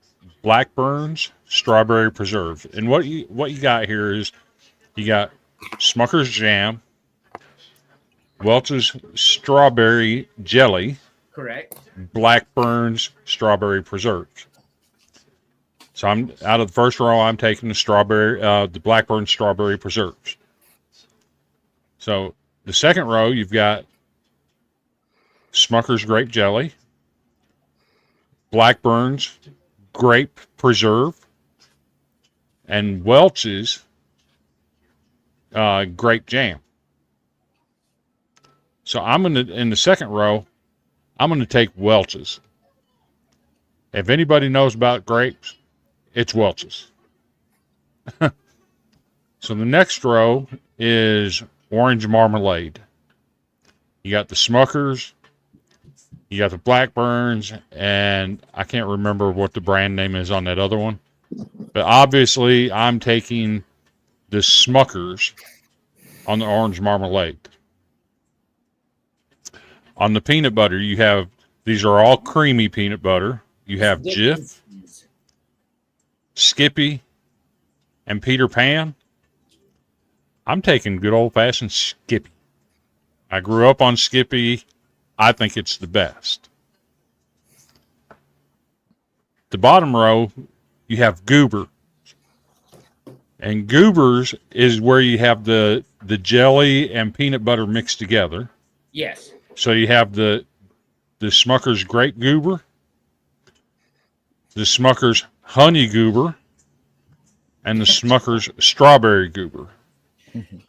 Blackburns Strawberry Preserve. And what you got here is you got Smucker's Jam, Welch's Strawberry Jelly, correct, Blackburns Strawberry Preserve. So I'm out of the first row. I'm taking the Blackburn Strawberry Preserves. So the second row, you've got Smucker's Grape Jelly, Blackburns Grape Preserve, and Welch's Grape Jam. So in the second row, I'm going to take Welch's. If anybody knows about grapes, it's Welch's. So the next row is orange marmalade. You got the Smuckers, you got the Blackburns, and I can't remember what the brand name is on that other one. But obviously, I'm taking the Smuckers on the orange marmalade. On the peanut butter, these are all creamy peanut butter. You have Jif, Skippy, and Peter Pan. I'm taking good old-fashioned Skippy. I grew up on Skippy. I think it's the best. The bottom row, you have Goober. And Goobers is where you have the jelly and peanut butter mixed together. Yes. So you have the Smucker's Grape Goober, the Smucker's Honey Goober, and the Smucker's Strawberry Goober.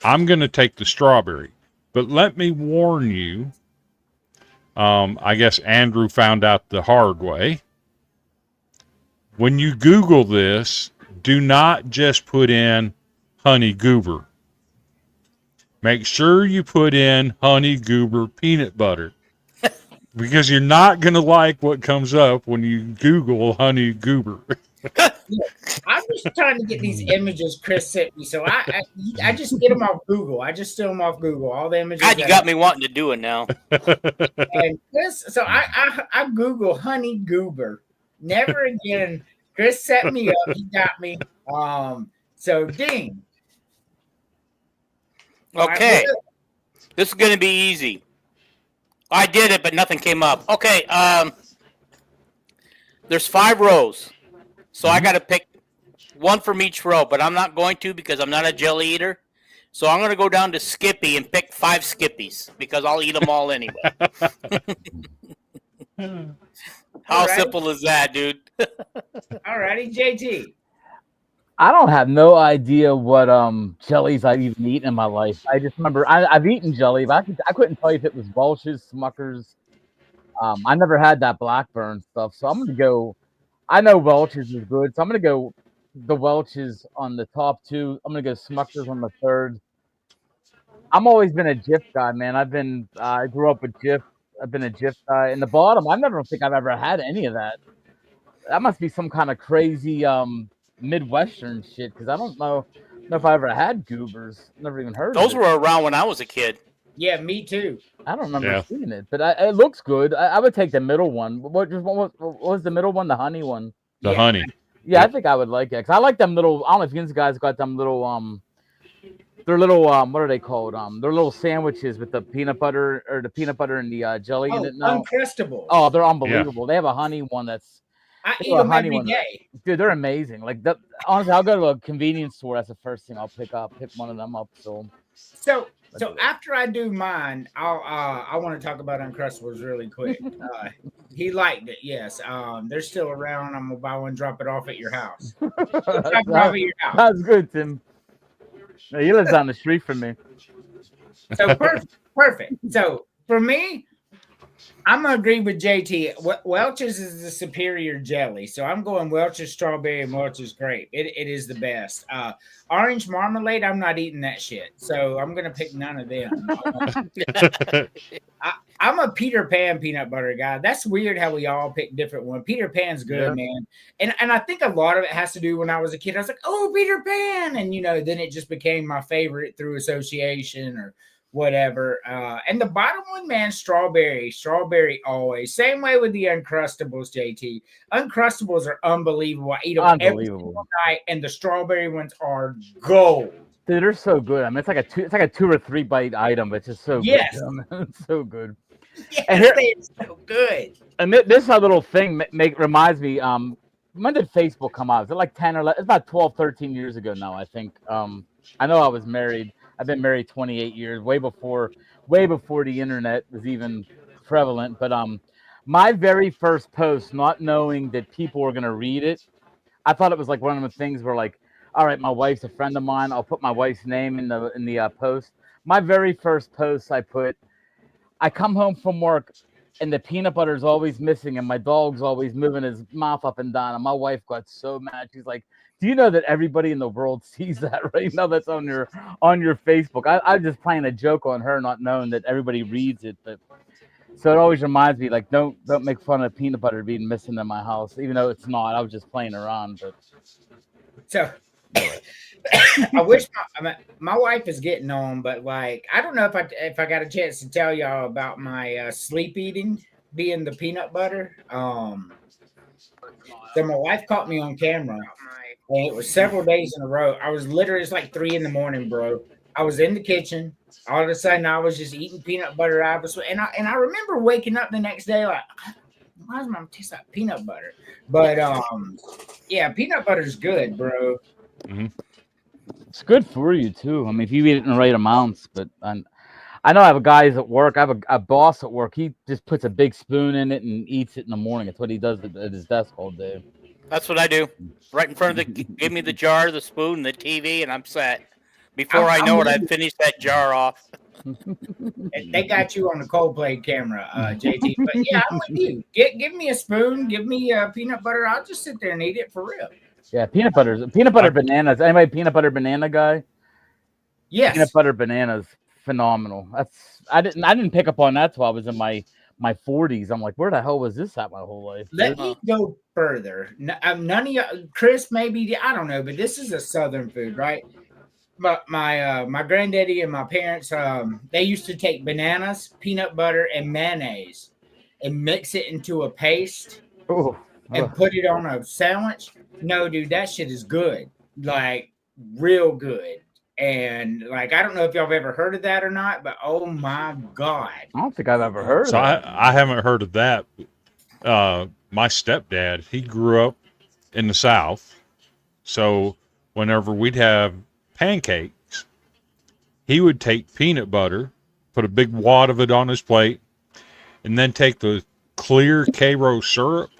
I'm going to take the strawberry. But let me warn you, I guess Andrew found out the hard way. When you Google this, do not just put in Honey Goober. Make sure you put in Honey Goober peanut butter. Because you're not going to like what comes up when you Google Honey Goober. I'm just trying to get these images Chris sent me. So I just get them off Google. I just steal them off Google. All the images. God, you got me wanting to do it now. And Chris, so I Google Honey Goober. Never again. Chris set me up. He got me. So ding. Okay. This is going to be easy. I did it, but nothing came up. Okay. There's 5 rows. So I got to pick one from each row, but I'm not going to because I'm not a jelly eater. So I'm going to go down to Skippy and pick 5 Skippies because I'll eat them all anyway. How simple is that, dude? All righty, JT. I don't have no idea what jellies I've even eaten in my life. I just remember I've eaten jelly, but I couldn't tell you if it was Welch's, Smucker's. I never had that Blackburn stuff, so I'm gonna go. I know Welch's is good, so I'm gonna go the Welch's on the top two. I'm gonna go Smucker's on the third. I'm always been a Jif guy, man. I grew up with Jif. I've been a Jif guy. And the bottom, I never think I've ever had any of that. That must be some kind of crazy Midwestern shit because I don't know if I ever had goobers. Never even heard Those of it. were around when I was a kid. Yeah, me too. I don't remember Yeah. seeing it, but it looks good. I would take the middle one. What was the middle one? The honey one. The Yeah. honey. Yeah, Yep. I think I would like it because I like them little. I don't know if you guys got them little they're little what are they called? They're little sandwiches with the peanut butter and the jelly in Oh, it now. Uncrustables. Oh, they're unbelievable. They have a honey one that's I they eat have a them honey every one. day. Dude, they're amazing. Like honestly, I'll go to a convenience store. That's the first thing I'll pick up. Pick one of them up. So So after I do mine, I want to talk about Uncrustables really quick. He liked it, yes. They're still around. I'm gonna buy one, drop it off at your house. Drop it off at your house. that's good, Tim. Yeah, he lives down the street from me. So perfect. So for me, I'm gonna agree with JT. Welch's is the superior jelly, so I'm going Welch's strawberry and Welch's grape. It is the best. Orange marmalade, I'm not eating that shit, so I'm gonna pick none of them. I'm a Peter Pan peanut butter guy. That's weird how we all pick different ones. Peter Pan's good, man. And I think a lot of it has to do when I was a kid. I was like, oh, Peter Pan. And, then it just became my favorite through association or whatever. And the bottom one, man, strawberry. Strawberry always. Same way with the Uncrustables, JT. Uncrustables are unbelievable. I eat them every single night, and the strawberry ones are gold. Dude, they're so good. I mean, it's like a 2 or 3 bite item, but it's just so good. It's so good. Yes, they're so good. And this little thing reminds me. When did Facebook come out? Is it like 10 or 11? It's about 12, 13 years ago now, I think. I know I was married. I've been married 28 years, way before the internet was even prevalent. But my very first post, not knowing that people were gonna read it, I thought it was like one of the things where like, all right, my wife's a friend of mine. I'll put my wife's name in the post. My very first post, I come home from work and the peanut butter is always missing and my dog's always moving his mouth up and down. And my wife got so mad. She's like, do you know that everybody in the world sees that right now? That's on your Facebook. I'm just playing a joke on her, not knowing that everybody reads it. But so it always reminds me, like, don't make fun of peanut butter being missing in my house, even though it's not. I was just playing around. But so I wish my wife is getting on, but like I don't know if I got a chance to tell y'all about my sleep eating being the peanut butter. So my wife caught me on camera, and it was several days in a row. I was literally, it's like 3 a.m, bro. I was in the kitchen. All of a sudden, I was just eating peanut butter. And I remember waking up the next day like, why does my mom taste like peanut butter? But yeah, peanut butter is good, bro. Mm-hmm. It's good for you too. I mean, if you eat it in the right amounts. But I know I have guys at work. I have a boss at work. He just puts a big spoon in it and eats it in the morning. That's what he does at his desk all day. That's what I do. Right in front of give me the jar, the spoon, the TV, and I'm set. Before I know it, I've finished that jar off. They got you on the Coldplay camera, JT. But yeah, I'm with you. Give me a spoon. Give me peanut butter. I'll just sit there and eat it for real. Yeah, peanut butter bananas. Anybody peanut butter banana guy? Yes. Peanut butter bananas, phenomenal. I didn't pick up on that till I was in my 40s. I'm like, where the hell was this at my whole life? Let me go further. None of you, Chris, maybe, I don't know, but this is a Southern food, right? But my granddaddy and my parents, they used to take bananas, peanut butter, and mayonnaise and mix it into a paste and put it on a sandwich. No, dude, that shit is good. Like, real good. And, like, I don't know if y'all have ever heard of that or not, but oh my God. I don't think I've ever heard of that. I haven't heard of that. My stepdad, he grew up in the South. So whenever we'd have pancakes, he would take peanut butter, put a big wad of it on his plate, and then take the clear Karo syrup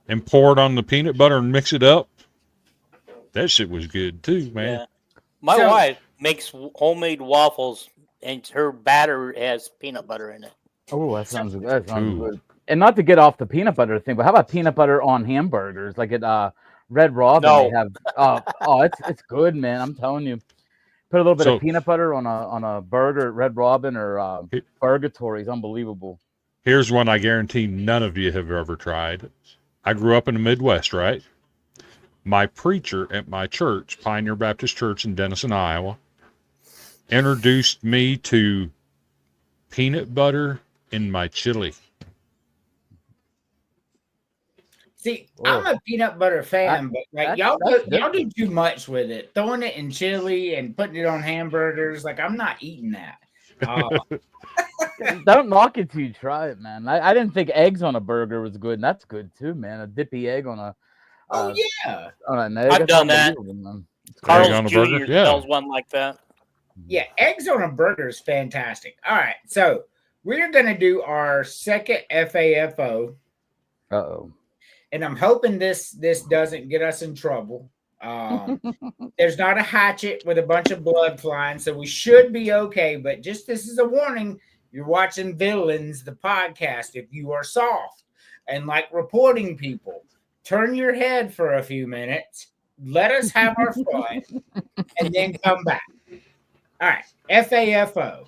and pour it on the peanut butter and mix it up. That shit was good too, man. Yeah. My So- wife makes homemade waffles, and her batter has peanut butter in it. Oh, that sounds Ooh. good. And not to get off the peanut butter thing, but how about peanut butter on hamburgers? Like at Red Robin, No. they have. It's good, man. I'm telling you. Put a little bit So- of peanut butter on a burger at Red Robin or Burgatory is unbelievable. Here's one I guarantee none of you have ever tried. I grew up in the Midwest, right? My preacher at my church, Pioneer Baptist Church in Denison, Iowa, introduced me to peanut butter in my chili. See, I'm a peanut butter fan, but like y'all do too much with it. Throwing it in chili and putting it on hamburgers, like I'm not eating that. Don't knock it till you try it, man. I didn't think eggs on a burger was good, and that's good too, man. A dippy egg on a Oh yeah, on an egg. I've that's done that. unbelievable, man. It's Egg on Carl's a burger? Jr. Yeah. sells one like that. yeah. Eggs on a burger is fantastic. All right, so we're gonna do our second FAFO, Uh-oh. and I'm hoping this doesn't get us in trouble. There's not a hatchet with a bunch of blood flying, so we should be okay. But just this is a warning: you're watching Villains, the podcast. If you are soft and like reporting people, turn your head for a few minutes, let us have our fun, and then come back. All right, FAFO.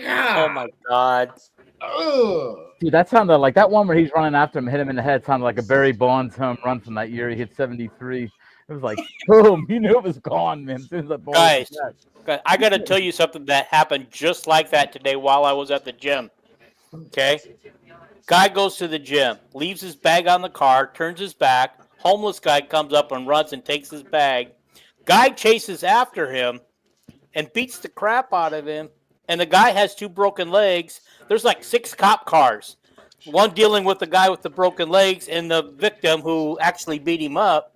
Oh my God. Ugh. Dude, that sounded like that one where he's running after him, hit him in the head. Sounded like a Barry Bonds home run from that year. He hit 73. It was like boom, you knew it was gone, man. As soon as that ball Guys, was I got to tell you something that happened just like that today while I was at the gym. Okay? Guy goes to the gym, leaves his bag on the car, turns his back. Homeless guy comes up and runs and takes his bag. Guy chases after him and beats the crap out of him. And the guy has 2 broken legs. There's like 6 cop cars. One dealing with the guy with the broken legs and the victim who actually beat him up.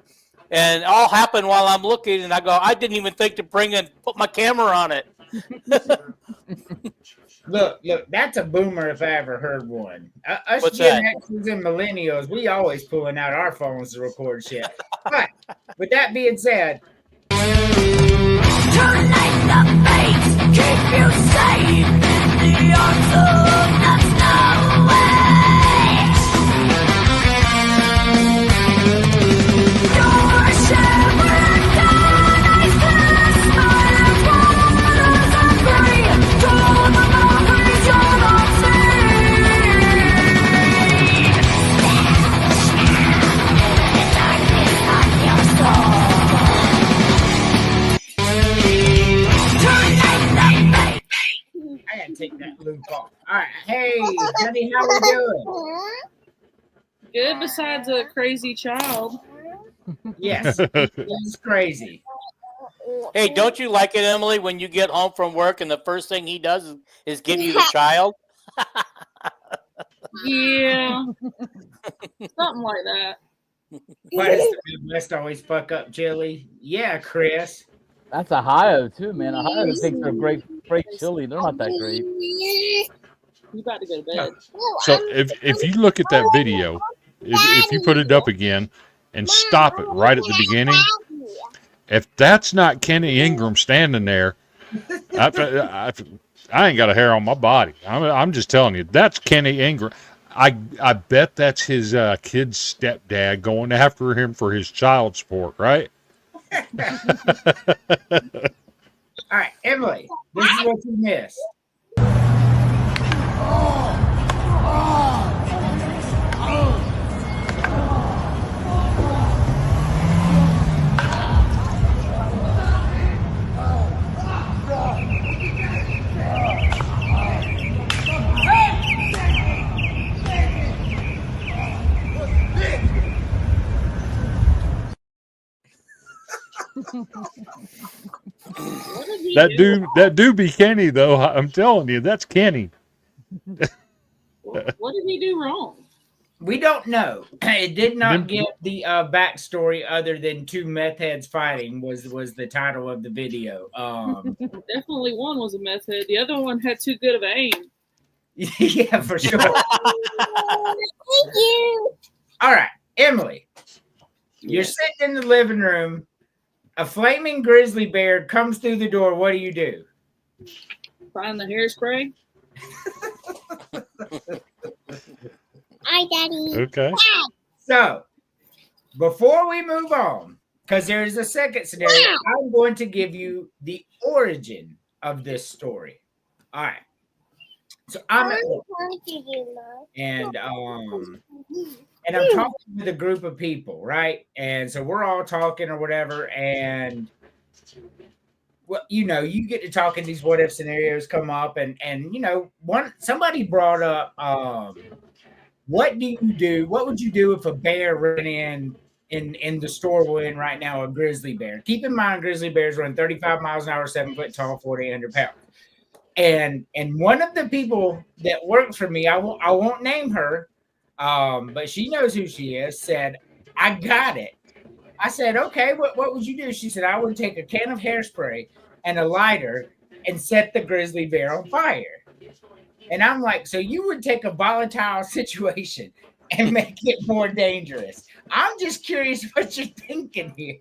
And it all happened while I'm looking, and I go, I didn't even think to put my camera on it. Look, that's a boomer if I ever heard one. Us What's Gen that? Xers and millennials, we always pulling out our phones to record shit. But with that being said, I gotta take that loop off. All right, hey, Jenny, how we doing? Good, besides a crazy child. Yes, it's crazy. Hey, don't you like it, Emily, when you get home from work and the first thing he does is give you the child? Yeah. Something like that. Why does the Midwest always fuck up chili? Yeah, Chris. That's Ohio too, man. Ohio thinks they're great chili. They're not that great. You about to go to bed. So if you look at that video, if you put it up again and stop it right at the beginning, if that's not Kenny Ingram standing there, I ain't got a hair on my body. I'm just telling you, that's Kenny Ingram. I bet that's his kid's stepdad going after him for his child support, right? All right, Emily, this is what you missed. That do be Kenny though. I'm telling you, that's Kenny. What did he do wrong? We don't know. It did not Them- give the backstory other than two meth heads fighting was the title of the video. Definitely one was a meth head. The other one had too good of aim. Yeah, for sure. Thank you. All right, Emily, you're sitting in the living room. A flaming grizzly bear comes through the door. What do? Find the hairspray. Hi, Daddy. Okay. So, before we move on, because there is a second scenario, I'm going to give you the origin of this story. All right. So I'm at work, and I'm talking with a group of people, right? And so we're all talking or whatever, and well, you get to talking, these what if scenarios come up, and somebody brought up what do you do? What would you do if a bear ran in the store we're in right now, a grizzly bear? Keep in mind, grizzly bears run 35 miles an hour, 7 foot tall, 4,800 pounds. And one of the people that works for me, I won't name her, but she knows who she is, said, I got it. I said, okay, what would you do? She said, I would take a can of hairspray and a lighter and set the grizzly bear on fire. And I'm like, so you would take a volatile situation and make it more dangerous. I'm just curious what you're thinking here.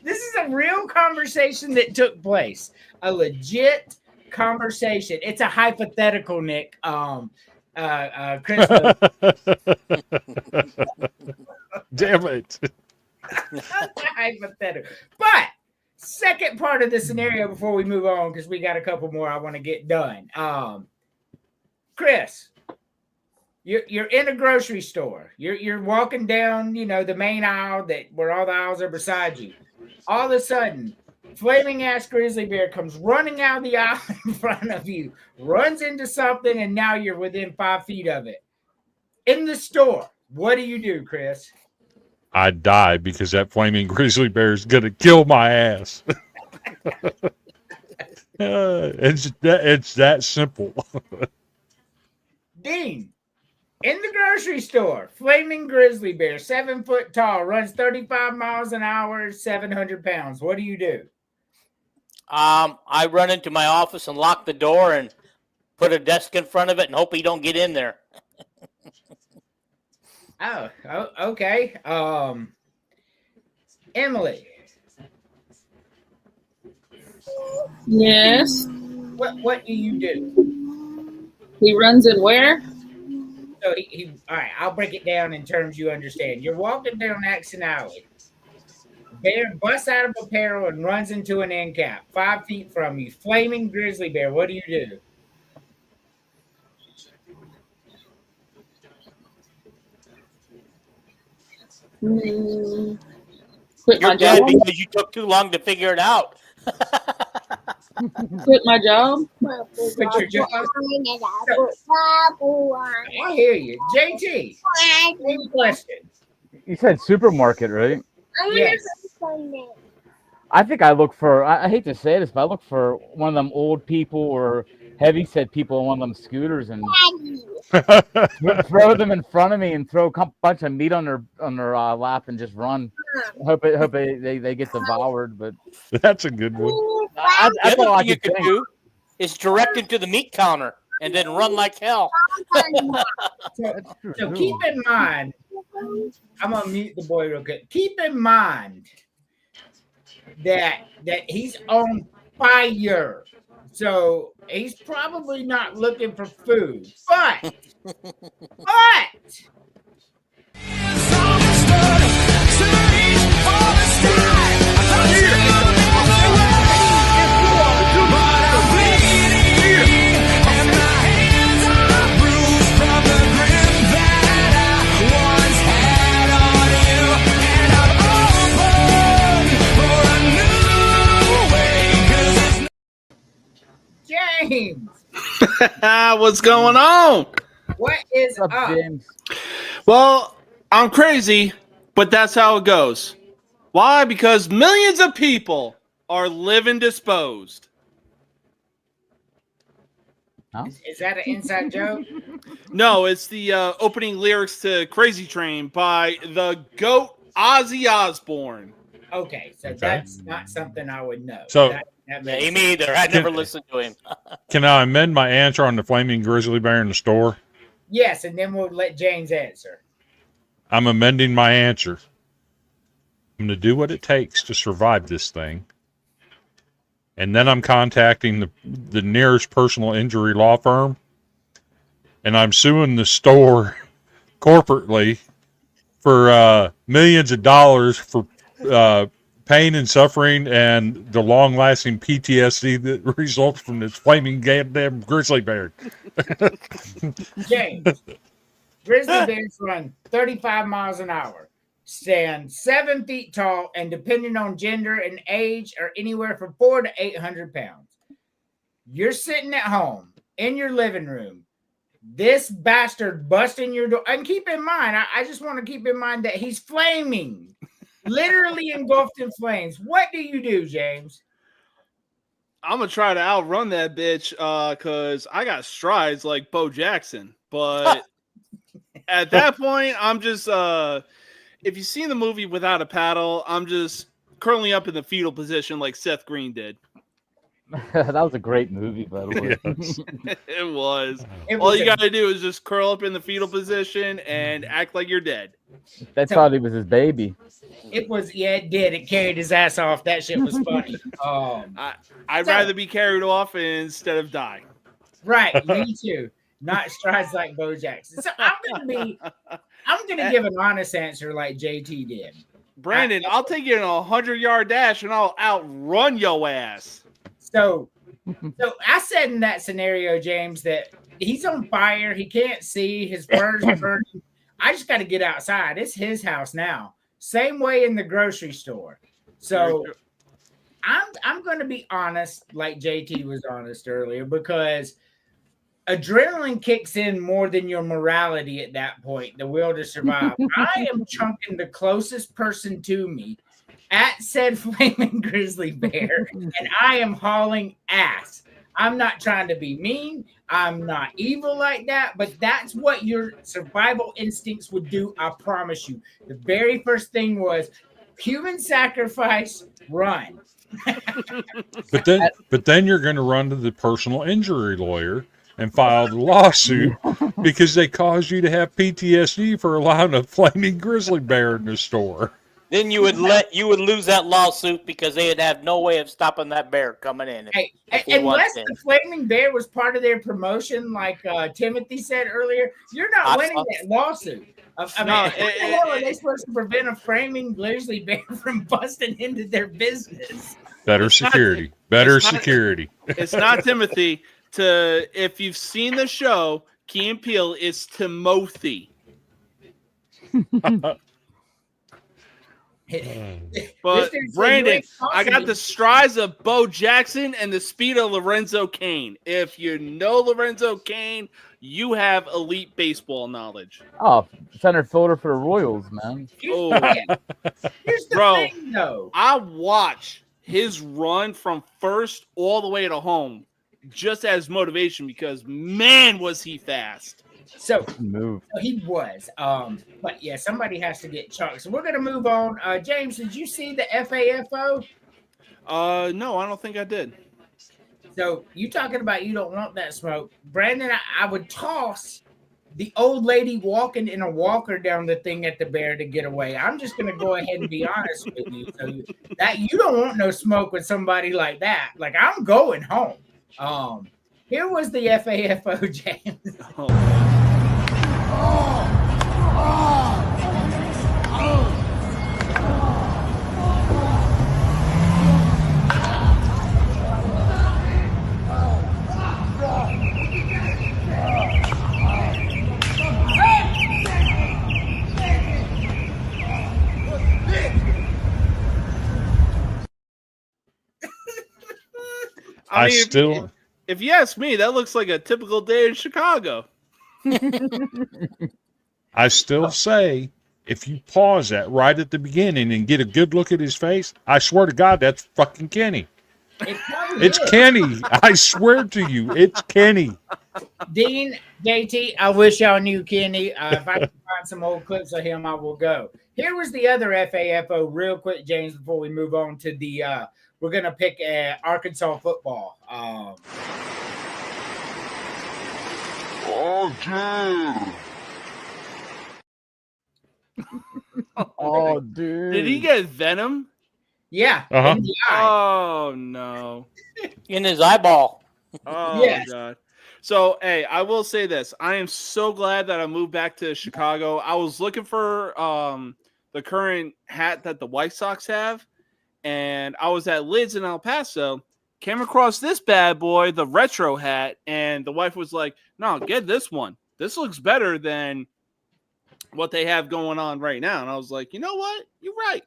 This is a real conversation that took place. A legit conversation. It's a hypothetical, Nick. Chris. Damn it. Hypothetical. But second part of the scenario before we move on, because we got a couple more I want to get done. Chris, you're in a grocery store. You're walking down, the main aisle where all the aisles are beside you. All of a sudden, flaming ass grizzly bear comes running out of the aisle in front of you, runs into something, and now you're within 5 feet of it. In the store, what do you do, Chris? I die because that flaming grizzly bear is gonna kill my ass. It's that simple. Dean, in the grocery store, flaming grizzly bear, 7 foot tall, runs 35 miles an hour, 700 pounds. What do you do? I run into my office and lock the door and put a desk in front of it and hope he don't get in there. Oh, okay. Emily. Yes. What do you do? He runs in where? So he all right, I'll break it down in terms you understand. You're walking down Action Alley. Bear busts out of apparel and runs into an end cap 5 feet from you. Flaming grizzly bear. What do you do? Quit my You're dead job. because you took too long to figure it out. Quit my job. Quit your job. I hear you. JT, same question. You said supermarket, right? Yes. I think I look for, I hate to say this, but I look for one of them old people or heavyset people on one of them scooters and throw them in front of me and throw a bunch of meat on their lap and just run. Hope they get devoured. But That's a good one. The other thing you could do is direct it to the meat counter and then run like hell. So keep in mind, I'm gonna mute the boy real quick. Keep in mind that he's on fire, so he's probably not looking for food. But James, What's going on? what is what's up, up? James? Well, I'm crazy, but that's how it goes. Why? Because millions of people are living disposed. Huh? Is that an inside joke? No, it's the opening lyrics to Crazy Train by the GOAT Ozzy Osbourne. Okay, so Okay. that's not something I would know. So- that Yeah, makes me sense. either. I never listened to him. Can I amend my answer on the flaming grizzly bear in the store? Yes, and then we'll let James answer. I'm amending my answer. I'm going to do what it takes to survive this thing. And then I'm contacting the nearest personal injury law firm. And I'm suing the store corporately for millions of dollars for pain and suffering and the long-lasting PTSD that results from this flaming goddamn grizzly bear. James, grizzly bears run 35 miles an hour, stand 7 feet tall, and depending on gender and age, are anywhere from 400 to 800 pounds. You're sitting at home in your living room. This bastard busting your door. And keep in mind, I just want to keep in mind that he's flaming, literally engulfed in flames. What do you do, James? I'm gonna try to outrun that bitch because I got strides like Bo Jackson. But at that point, I'm just if you've seen the movie Without a Paddle, I'm just curling up in the fetal position like Seth Green did. That was a great movie, by the way. Yes. It was. It All was you a- gotta do is just curl up in the fetal position and act like you're dead. They thought he was his baby. It was, yeah, it did. It carried his ass off. That shit was funny. I'd So- rather be carried off instead of die. Right, me too. Not strides like Bo Jackson. So I'm gonna give an honest answer like JT did. Brandon, I'll take you in a 100-yard dash and I'll outrun your ass. So I said in that scenario, James, that he's on fire. He can't see. His fur's burning. I just got to get outside. It's his house now. Same way in the grocery store. So I'm going to be honest, like JT was honest earlier, because adrenaline kicks in more than your morality at that point, the will to survive. I am chunking the closest person to me at said flaming grizzly bear, and I am hauling ass. I'm not trying to be mean. I'm not evil like that, but that's what your survival instincts would do. I promise you. The very first thing was human sacrifice, run. But then you're going to run to the personal injury lawyer and file the lawsuit because they caused you to have PTSD for allowing a flaming grizzly bear in the store. Then you would lose that lawsuit because they'd have no way of stopping that bear coming in. Hey, if he unless wants in. the flaming bear was part of their promotion, like Timothy said earlier, you're not winning that lawsuit. What the hell are they supposed to prevent a flaming grizzly bear from busting into their business? Better security. Security. It's not Timothy. If you've seen the show, Key and Peele, it's Timothy. But Brandon, I got the strides of Bo Jackson and the speed of Lorenzo Cain. If you know Lorenzo Cain, you have elite baseball knowledge. Oh, center fielder for the Royals, man. Oh, Here's the bro, thing, though. I watched his run from first all the way to home just as motivation because, man, was he fast. So Move. he was. But yeah, somebody has to get chunked. So we're gonna move on. James, did you see the FAFO? No, I don't think I did. So you talking about you don't want that smoke. Brandon, I would toss the old lady walking in a walker down the thing at the bear to get away. I'm just gonna go ahead and be honest with you. So that you don't want no smoke with somebody like that. Like I'm going home. Here was the FAFO, James. I mean, if you ask me, that looks like a typical day in Chicago. I still say if you pause that right at the beginning and get a good look at his face, I swear to God, that's fucking Kenny. It's Kenny. I swear to you, it's Kenny. Dean, JT, I wish y'all knew Kenny. If I can find some old clips of him, I will go. Here was the other FAFO real quick, James, before we move on to the we're going to pick Arkansas football. Oh, dude. Oh, dude. Did he get venom? Yeah. Uh-huh. In the eye. Oh no. In his eyeball. Oh Yes. God. So hey, I will say this. I am so glad that I moved back to Chicago. I was looking for the current hat that the White Sox have, and I was at Lids in El Paso, came across this bad boy, the retro hat, and the wife was like, no, get this one. This looks better than what they have going on right now. And I was like, you know what? You're right.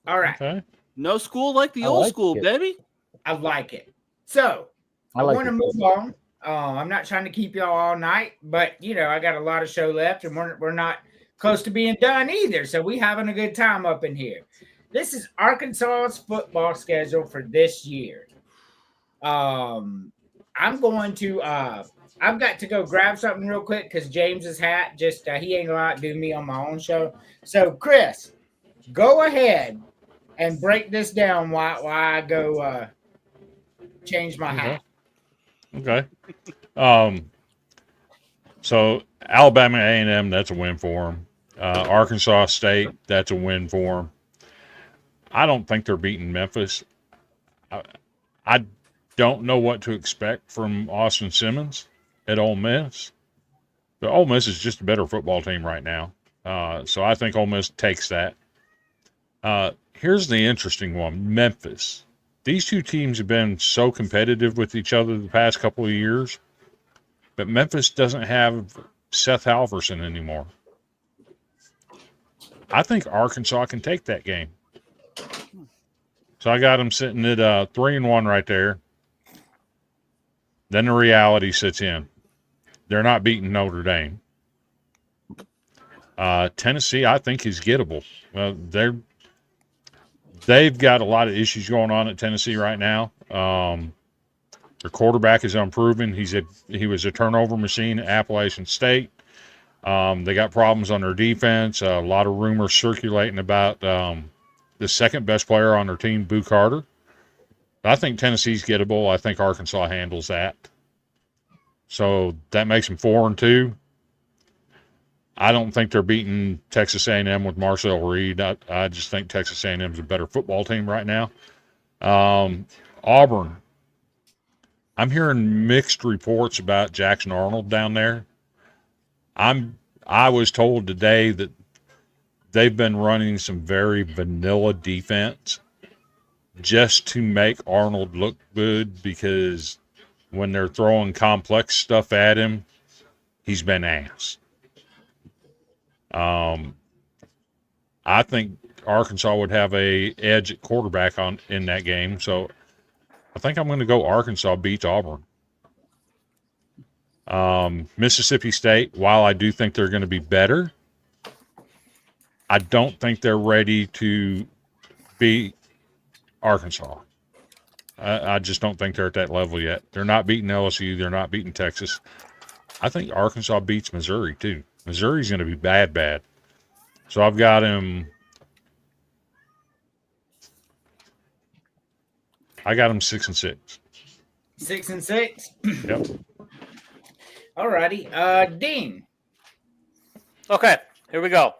All right. Okay. No school like the I old like school, it. baby. I like it. So I like want to it. move on. I'm not trying to keep y'all all night, but I got a lot of show left, and we're not close to being done either. So we having a good time up in here. This is Arkansas's football schedule for this year. I'm going to I've got to go grab something real quick because James's hat just he ain't gonna outdo me on my own show. So Chris, go ahead and break this down while I go change my hat. Okay. So Alabama A&M, that's a win for them. Arkansas State, that's a win for them. I don't think they're beating Memphis. I don't know what to expect from Austin Simmons at Ole Miss. But Ole Miss is just a better football team right now. So I think Ole Miss takes that. Here's the interesting one, Memphis. These two teams have been so competitive with each other the past couple of years, but Memphis doesn't have Seth Halverson anymore. I think Arkansas can take that game. So I got them sitting at 3-1 right there. Then the reality sits in. They're not beating Notre Dame. Tennessee, I think, is gettable. They've got a lot of issues going on at Tennessee right now. Their quarterback is unproven. He was a turnover machine at Appalachian State. They got problems on their defense. A lot of rumors circulating about the second best player on their team, Boo Carter. I think Tennessee's gettable. I think Arkansas handles that. So that makes them 4-2. I don't think they're beating Texas A&M with Marcel Reed. I just think Texas A&M is a better football team right now. Auburn. I'm hearing mixed reports about Jackson Arnold down there. I was told today that they've been running some very vanilla defense just to make Arnold look good because when they're throwing complex stuff at him, he's been ass. I think Arkansas would have a edge at quarterback in that game, so I think I'm going to go Arkansas beats Auburn. Mississippi State, while I do think they're going to be better, I don't think they're ready to beat Arkansas. I just don't think they're at that level yet. They're not beating LSU. They're not beating Texas. I think Arkansas beats Missouri, too. Missouri's going to be bad. So I've got him. I got him 6-6. 6-6. Yep. All righty. Dean. Okay, here we go.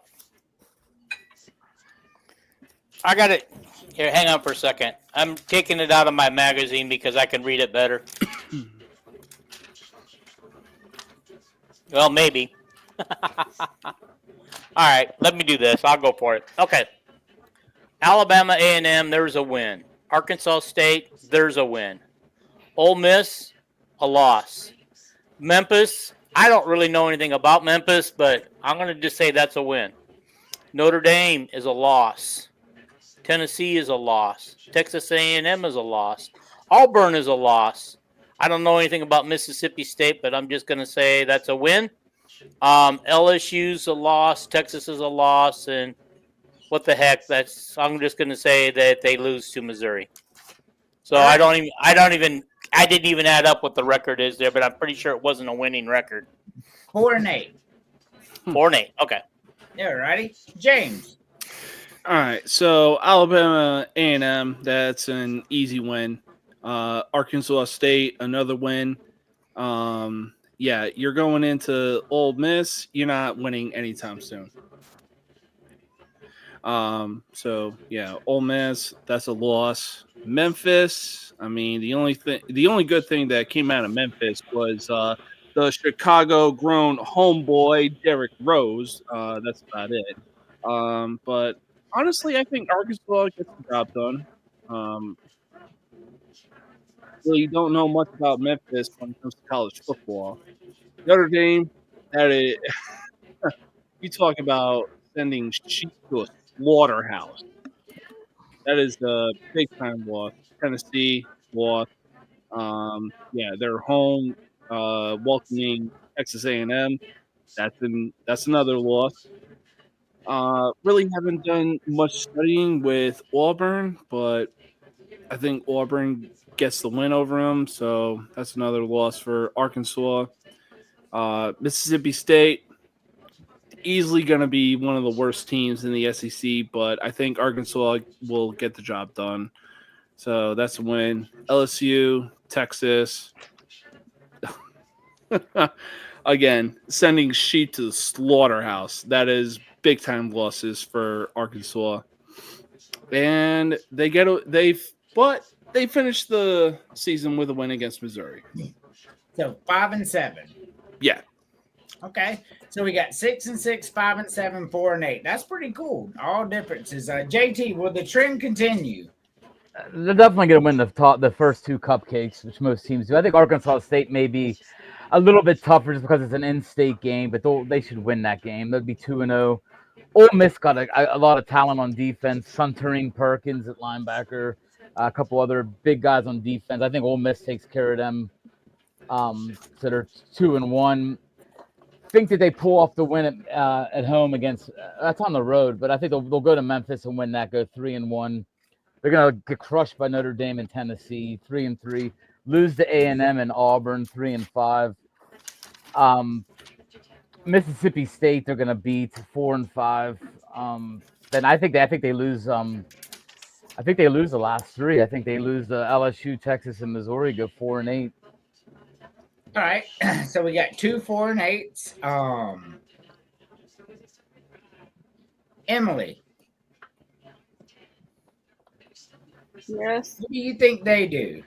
I got it. Here, hang on for a second. I'm taking it out of my magazine because I can read it better. Well, maybe. All right, let me do this. I'll go for it. Okay. Alabama A&M, there's a win. Arkansas State, there's a win. Ole Miss, a loss. Memphis, I don't really know anything about Memphis, but I'm going to just say that's a win. Notre Dame is a loss. Tennessee is a loss. Texas A&M is a loss. Auburn is a loss. I don't know anything about Mississippi State, but I'm just going to say that's a win. LSU's a loss. Texas is a loss, and what the heck? I'm just going to say that they lose to Missouri. So I didn't even add up what the record is there, but I'm pretty sure it wasn't a winning record. 4-8. 4-8. Okay. Yeah, righty. James. All right, so Alabama A&M, that's an easy win. Arkansas State, another win. Yeah, you're going into Ole Miss. You're not winning anytime soon. So yeah, Ole Miss, that's a loss. Memphis, I mean, the only good thing that came out of Memphis was the Chicago-grown homeboy Derrick Rose. That's about it. But honestly, I think Arkansas gets the job done. Really don't know much about Memphis when it comes to college football. Notre Dame, that is, you talk about sending sheep to a slaughterhouse. That is the big time loss. Tennessee loss. Yeah, they're home, welcoming Texas A&M. That's another loss. Really haven't done much studying with Auburn, but I think Auburn gets the win over them, so that's another loss for Arkansas. Mississippi State, easily going to be one of the worst teams in the SEC, but I think Arkansas will get the job done. So that's a win. LSU, Texas. Again, sending sheep to the slaughterhouse. That is big time losses for Arkansas. And they finished the season with a win against Missouri. So 5-7. Yeah. Okay. So we got 6-6, 5-7, 4-8. That's pretty cool. All differences. JT, will the trend continue? They're definitely going to win the first two cupcakes, which most teams do. I think Arkansas State may be a little bit tougher just because it's an in-state game, but they should win that game. They'll be 2-0. Ole Miss got a lot of talent on defense. Sunturine Perkins at linebacker, a couple other big guys on defense. I think Ole Miss takes care of them. So they're 2-1. Think that they pull off the win at home against that's on the road, but I think they'll go to Memphis and win that. Go 3-1. They're gonna get crushed by Notre Dame and Tennessee, 3-3. Lose to A&M and Auburn, 3-5. Mississippi State, they're gonna beat 4-5. Then I think they lose. I think they lose the last three. I think they lose the LSU, Texas, and Missouri. Go 4-8. All right. So we got 2 4-8s. Emily. Yes. What do you think they do?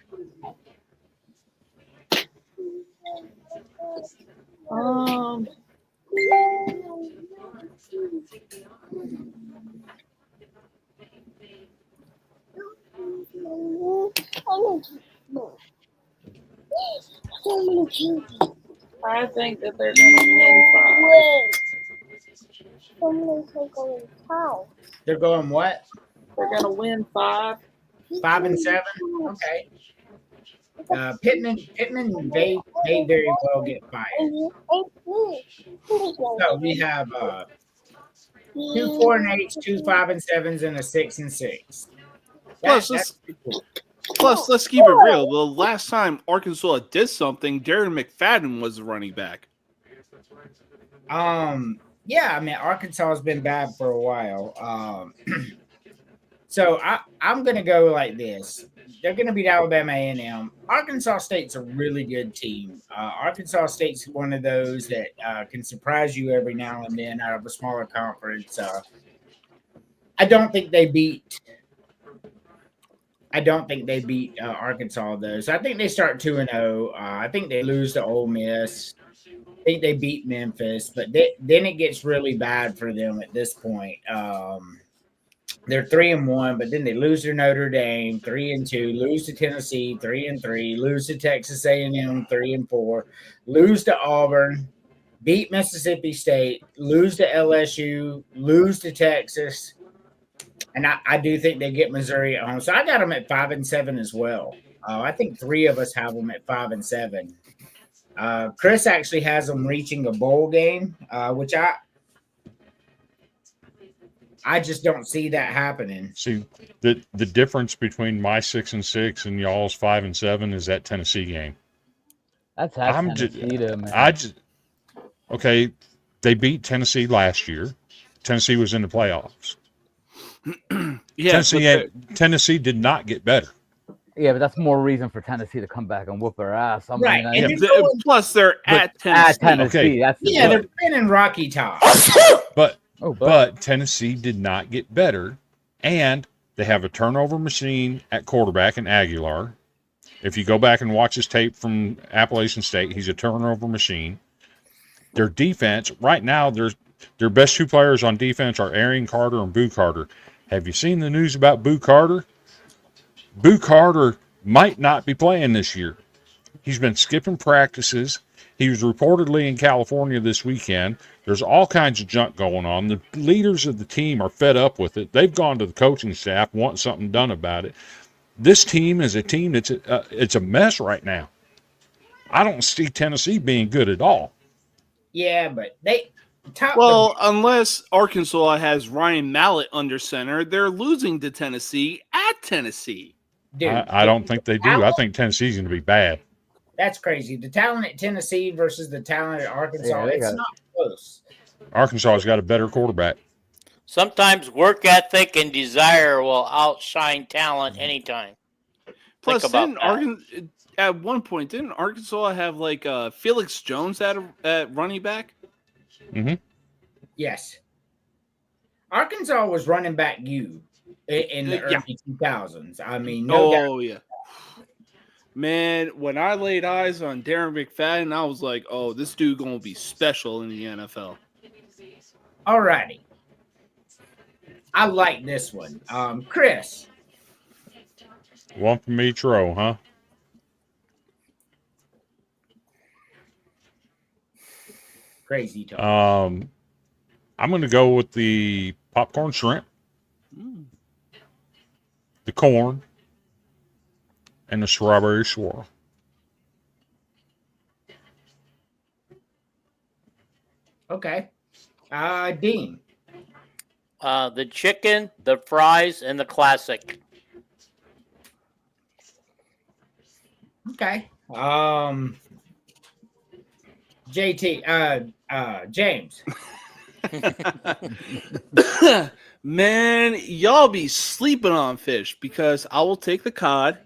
I think that they're going to win 5. They're going what? They're going to win 5. 5-7. Okay. Pittman may very well get fired. So we have 2 4-8s, 2 5-7s, and a 6-6. Plus, let's keep it real. The last time Arkansas did something, Darren McFadden was the running back. Yeah, I mean Arkansas has been bad for a while. So I'm gonna go like this. They're gonna beat Alabama A&M. Arkansas State's a really good team. Arkansas State's one of those that can surprise you every now and then out of a smaller conference. I don't think they beat Arkansas though. So I think they start 2-0. I think they lose to Ole Miss. I think they beat Memphis, but then it gets really bad for them at this point. They're 3-1, but then they lose to Notre Dame, 3-2, lose to Tennessee, 3-3, lose to Texas A&M, 3-4, lose to Auburn, beat Mississippi State, lose to LSU, lose to Texas, and I do think they get Missouri at home. So I got them at 5-7 as well. I think 3 of us have them at 5-7. Chris actually has them reaching a bowl game, which I just don't see that happening. See, the difference between my 6-6 and y'all's 5-7 is that Tennessee game. That's Tennessee, man. Okay, they beat Tennessee last year. Tennessee was in the playoffs. Yeah, Tennessee did not get better. Yeah, but that's more reason for Tennessee to come back and whoop our ass. Right. Plus, they're at Tennessee. At Tennessee, Okay. that's they're pinning Rocky Top. But Tennessee did not get better, and they have a turnover machine at quarterback in Aguilar. If you go back and watch his tape from Appalachian State, he's a turnover machine. Their defense, right now, their best two players on defense are Arian Carter and Boo Carter. Have you seen the news about Boo Carter? Boo Carter might not be playing this year. He's been skipping practices. He was reportedly in California this weekend. There's all kinds of junk going on. The leaders of the team are fed up with it. They've gone to the coaching staff, want something done about it. This team is a team that's it's a mess right now. I don't see Tennessee being good at all. Yeah, but unless Arkansas has Ryan Mallett under center, they're losing to Tennessee at Tennessee. Dude, I don't think they do. I think Tennessee's going to be bad. That's crazy. The talent at Tennessee versus the talent at Arkansas, it's not close. Arkansas's got a better quarterback. Sometimes work ethic and desire will outshine talent anytime. Plus, at one point, didn't Arkansas have like Felix Jones at running back? Mm-hmm. Yes. Arkansas was running back in the early 2000s. I mean, no doubt. Yeah. Man, when I laid eyes on Darren McFadden, I was like, oh, this dude going to be special in the NFL. All righty. I like this one. Chris. One from each row, huh? Crazy talk. I'm going to go with the popcorn shrimp, the corn, and the strawberry swirl. Okay. Dean. The chicken, the fries, and the classic. Okay. JT. James. Man, y'all be sleeping on fish because I will take the cod.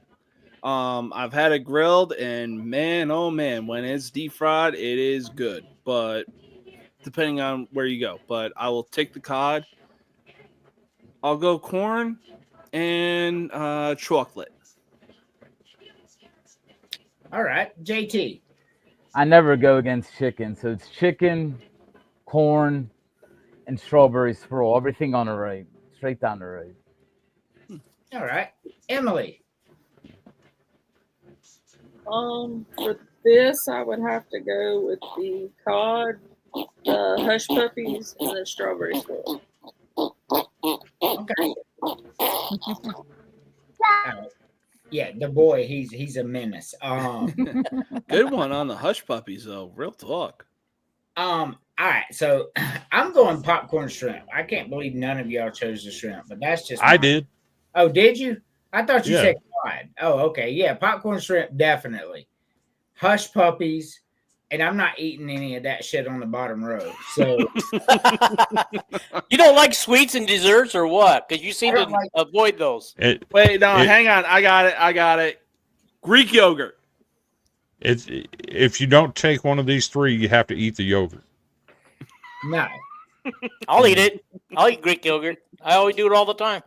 I've had it grilled, and man, oh man, when it's deep fried, it is good. But depending on where you go, but I will take the cod. I'll go corn and chocolate. All right, JT. I never go against chicken, so it's chicken, corn, and strawberry swirl. Everything on the right, straight down the right. All right, Emily. For this, I would have to go with the cod, the hush puppies, and the strawberry swirl. Okay. Yeah, the boy, he's a menace. Good one on the hush puppies, though. Real talk. All right, so I'm going popcorn shrimp. I can't believe none of y'all chose the shrimp, but that's just I did. Oh, did you? I thought you Yeah. said cod. Oh, okay. Yeah, popcorn shrimp, definitely. Hush puppies, and I'm not eating any of that shit on the bottom row. So You don't like sweets and desserts or what? Because you seem to avoid those. Wait, no, hang on. I got it. Greek yogurt. If you don't take one of these three, you have to eat the yogurt. no. I'll eat it. I'll eat Greek yogurt. I always do it all the time.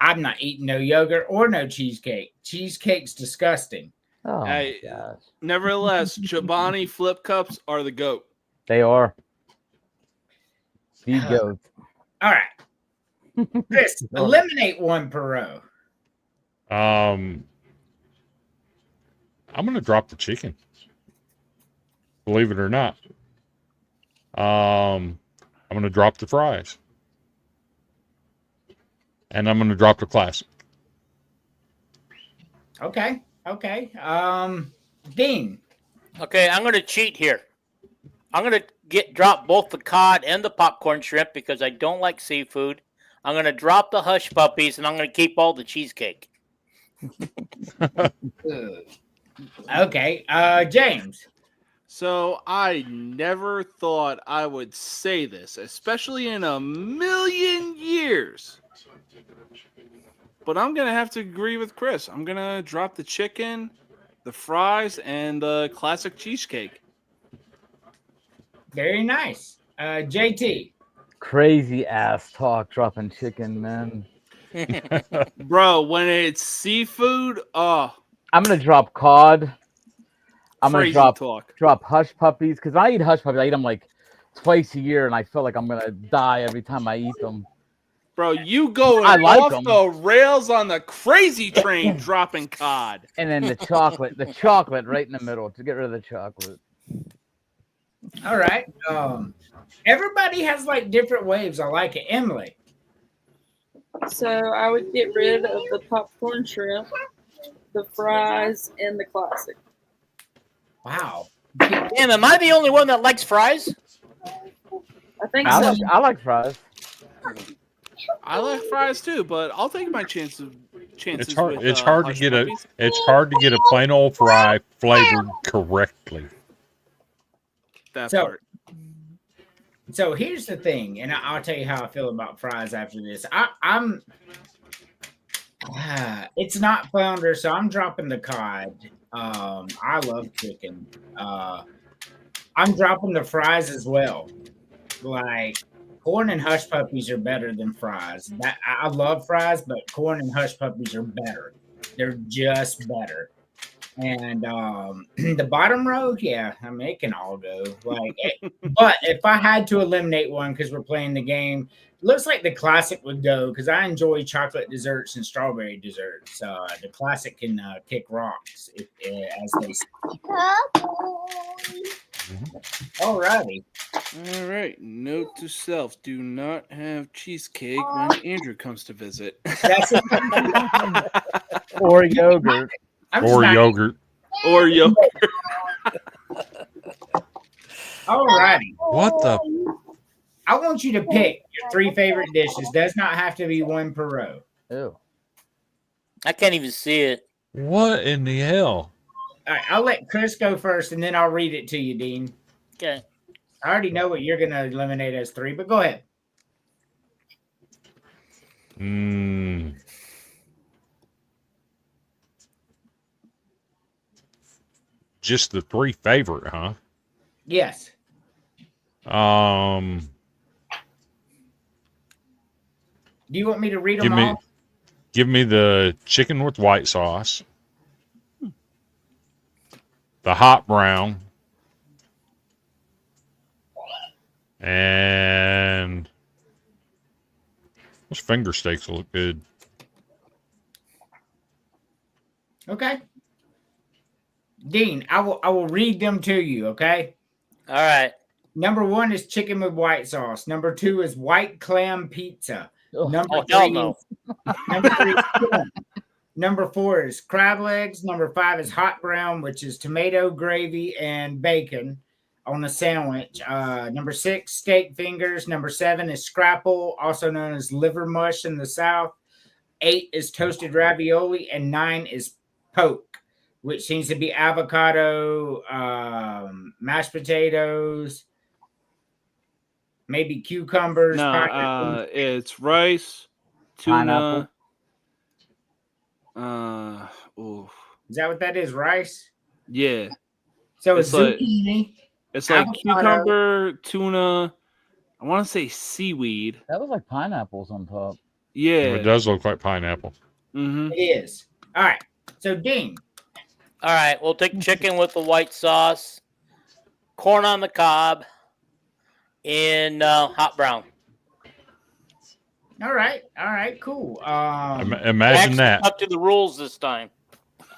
I'm not eating no yogurt or no cheesecake. Cheesecake's disgusting. Oh Hey, my gosh. Nevertheless, Chobani flip cups are the GOAT. They are. The goat. All right. Chris, eliminate one per row. I'm going to drop the chicken. Believe it or not. I'm going to drop the fries. And I'm going to drop the classic. Okay. Dean. Okay, I'm going to cheat here. I'm going to drop both the cod and the popcorn shrimp because I don't like seafood. I'm going to drop the hush puppies, and I'm going to keep all the cheesecake. Okay, James. So I never thought I would say this, especially in a million years. But I'm going to have to agree with Chris. I'm going to drop the chicken, the fries, and the classic cheesecake. Very nice. JT. Crazy ass talk dropping chicken, man. Bro, when it's seafood, I'm gonna drop cod. I'm crazy gonna talk. drop hush puppies because I eat hush puppies. I eat them like twice a year, and I feel like I'm gonna die every time I eat them. Bro, you going I like off them. the rails on the crazy train dropping cod. And then the chocolate right in the middle to get rid of the chocolate. All right. Everybody has like different waves. I like it. Emily. So I would get rid of the popcorn shrimp, the fries, and the classic. Wow. Damn, am I the only one that likes fries? I think so. I like fries. I like fries too, but I'll take my chances. It's hard. With, it's hard to hush get puppies. It's hard to get a plain old fry flavored correctly. That So- part. So here's the thing, and I'll tell you how I feel about fries after this. It's not flounder, so I'm dropping the cod. I love chicken. I'm dropping the fries as well. Like corn and hush puppies are better than fries. I love fries, but corn and hush puppies are better. They're just better. And the bottom row, yeah, I mean it can all go. But if I had to eliminate one because we're playing the game, looks like the classic would go because I enjoy chocolate desserts and strawberry desserts. The classic can kick rocks, as they say. Alrighty. All right. Note to self: do not have cheesecake when Andrew comes to visit. That's it. Or yogurt. Or yogurt. Or yogurt. Alrighty. What the? I want you to pick your 3 favorite dishes. Does not have to be one per row. Ew. I can't even see it. What in the hell? All right, I'll let Chris go first, and then I'll read it to you, Dean. Okay. I already know what you're going to eliminate as 3, but go ahead. Just the 3 favorite, huh? Yes. Do Do you want me to read them all? Give me the chicken with white sauce, the hot brown, and those finger steaks look good. Okay. Dean, I will read them to you, okay? All right. Number 1 is chicken with white sauce. Number 2 is white clam pizza. Number hell no. Number 3 is corn. Number 4 is crab legs. Number 5 is hot brown, which is tomato gravy and bacon on a sandwich. Number 6, steak fingers. Number 7 is scrapple, also known as liver mush in the South. 8 is toasted ravioli, and 9 is poke, which seems to be avocado, mashed potatoes, maybe cucumbers. No, it's rice, tuna. Is that what that is? Rice? Yeah. So it's zucchini. It's like avocado. cucumber, tuna. I want to say seaweed. That was like pineapples on top. Yeah. It does look like pineapple. Mm-hmm. It is. All right. So, Dean. All right. We'll take chicken with the white sauce, corn on the cob, and hot brown. All right. All right. Cool. Imagine that. Up to the rules this time.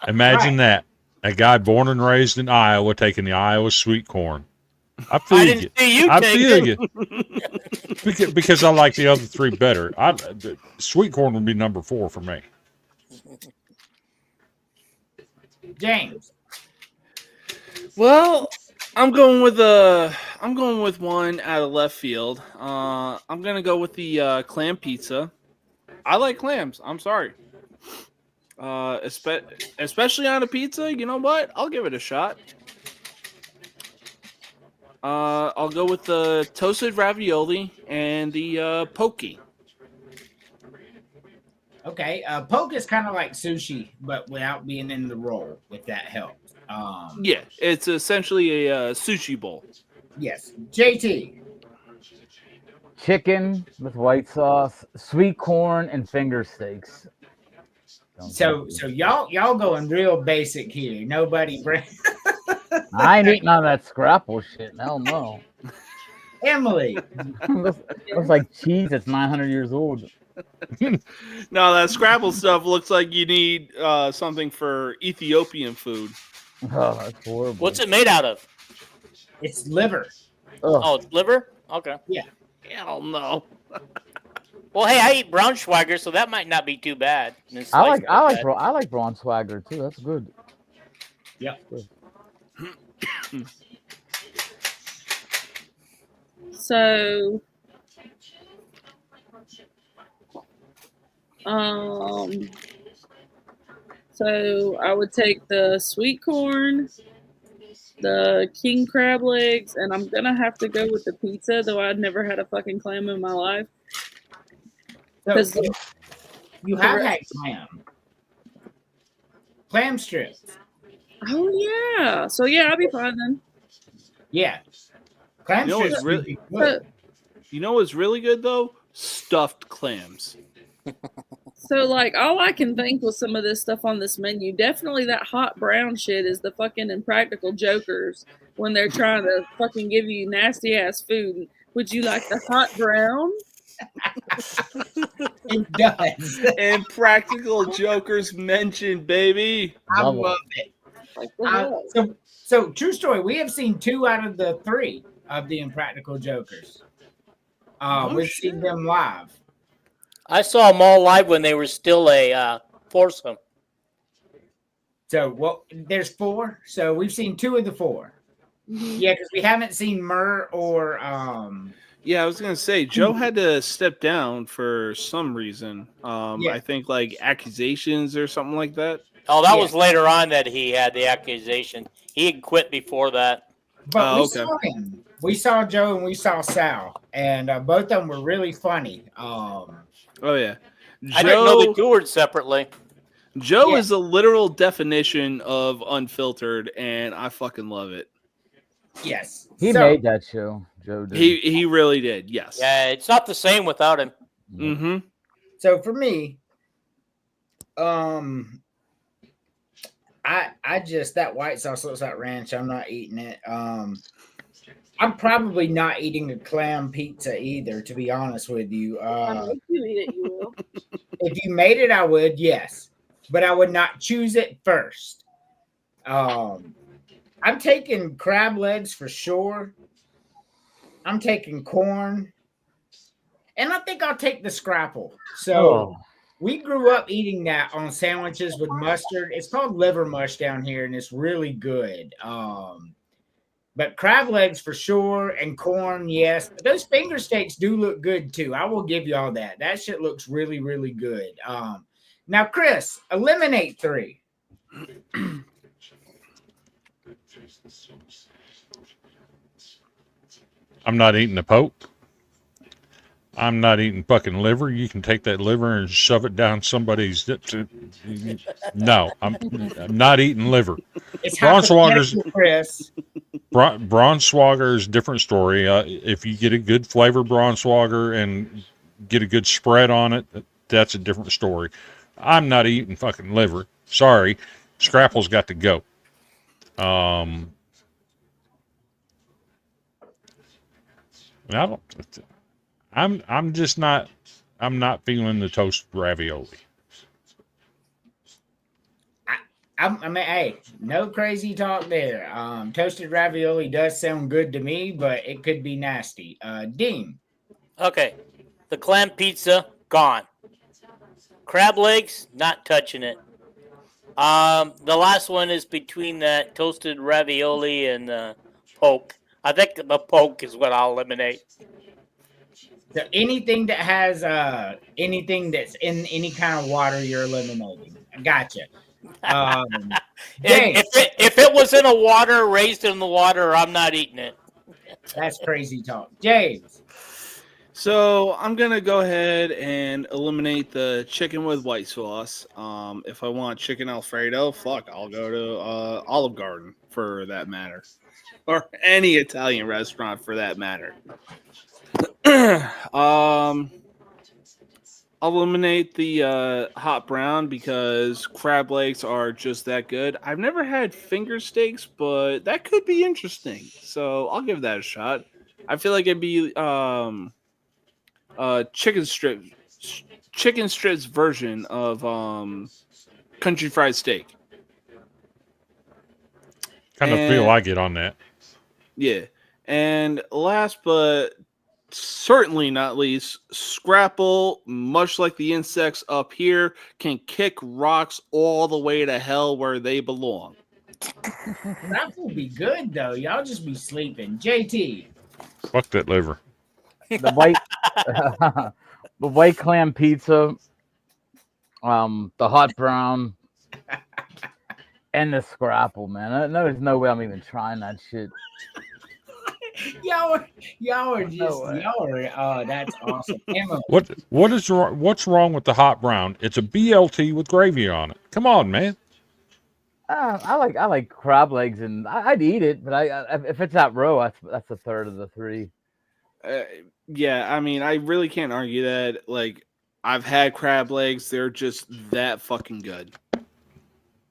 Imagine that. A guy born and raised in Iowa taking the Iowa sweet corn. I feel I you. didn't see you I take feel it. you. Because I like the other 3 better. Sweet corn would be number 4 for me. James. Well, I'm going with one out of left field. I'm gonna go with the clam pizza. I like clams. I'm sorry. Especially on a pizza. You know what? I'll give it a shot. I'll go with the toasted ravioli and the poke. Okay, poke is kind of like sushi, but without being in the roll. If that helps. Yeah, it's essentially a sushi bowl. Yes, JT. Chicken with white sauce, sweet corn, and finger steaks. So y'all going real basic here. Nobody bring. I ain't eating on that scrapple shit. Hell no. Emily. looks like cheese that's 900 years old. No, that Scrabble stuff looks like you need something for Ethiopian food. Oh, that's horrible. What's it made out of? It's liver. Oh, it's liver? Okay. Yeah. Hell no. Well, hey, I eat Braunschweiger, so that might not be too bad. I like Braunschweiger too. That's good. Yep. Good. So, so I would take the sweet corn, the king crab legs, and I'm gonna have to go with the pizza, though I'd never had a fucking clam in my life. So you have had clam strips. Oh yeah, so yeah, I'll be fine then. Yeah, clam You know strips. what's really good. You know what's really good though? Stuffed clams. So like all I can think with some of this stuff on this menu, definitely that hot brown shit is the fucking Impractical Jokers when they're trying to fucking give you nasty ass food. Would you like the hot brown? It does. Impractical Jokers mentioned, baby. I love it. So true story. We have seen 2 out of the 3 of the Impractical Jokers. We've seen them live. I saw them all live when they were still a foursome. So there's 4. So we've seen 2 of the 4. Mm-hmm. Yeah, because we haven't seen Murr or Yeah, I was gonna say Joe had to step down for some reason. Yeah. I think like accusations or something like that. Oh, that was later on that he had the accusation. He had quit before that. But we saw him. We saw Joe and we saw Sal, and both of them were really funny. Oh yeah, I didn't know they toured separately. Joe is a literal definition of unfiltered, and I fucking love it. Yes, he made that show. Joe did. He really did. Yes. Yeah, it's not the same without him. Mm-hmm. So for me, I just that white sauce looks like ranch. I'm not eating it. I'm probably not eating a clam pizza either, to be honest with you. If you eat it, you will. If you made it, I would, yes, but I would not choose it first. I'm taking crab legs for sure. I'm taking corn, and I think I'll take the scrapple. So. We grew up eating that on sandwiches with mustard. It's called liver mush down here, and it's really good. But crab legs for sure, and corn, yes. Those finger steaks do look good too. I will give you all that. That shit looks really, really good. Now, Chris, eliminate 3. I'm not eating the poke. I'm not eating fucking liver. You can take that liver and shove it down somebody's. No, I'm not eating liver. Braunschweiger's different story. If you get a good flavored Braunschweiger and get a good spread on it, that's a different story. I'm not eating fucking liver. Sorry, Scrapple's got to go. I'm just not. I'm not feeling the toasted ravioli. I mean, hey, no crazy talk there. Toasted ravioli does sound good to me, but it could be nasty. Dean. Okay, the clam pizza gone. Crab legs, not touching it. The last one is between that toasted ravioli and poke. I think the poke is what I'll eliminate. So anything that has anything that's in any kind of water, you're eliminating. Gotcha. And James, if it was in a water, raised in the water, I'm not eating it. that's crazy talk. James. So I'm gonna go ahead and eliminate the chicken with white sauce. If I want chicken Alfredo, fuck, I'll go to Olive Garden for that matter, or any Italian restaurant for that matter. I'll eliminate the hot brown because crab legs are just that good. I've never had finger steaks, but that could be interesting. So I'll give that a shot. I feel like it'd be chicken strips version of country fried steak. Kind of feel I get on that. Yeah. And last but certainly not least, Scrapple, much like the insects up here, can kick rocks all the way to hell where they belong. That will be good though. Y'all just be sleeping. JT. Fuck that liver. The white clam pizza, the hot brown, and the scrapple, man. There's no way I'm even trying that shit. Y'all are that's awesome. Emma. What's wrong with the hot brown? It's a BLT with gravy on it. Come on, man. I like crab legs, and I'd eat it, but if it's that row, that's a third of the three. Yeah, I mean, I really can't argue that. Like, I've had crab legs; they're just that fucking good.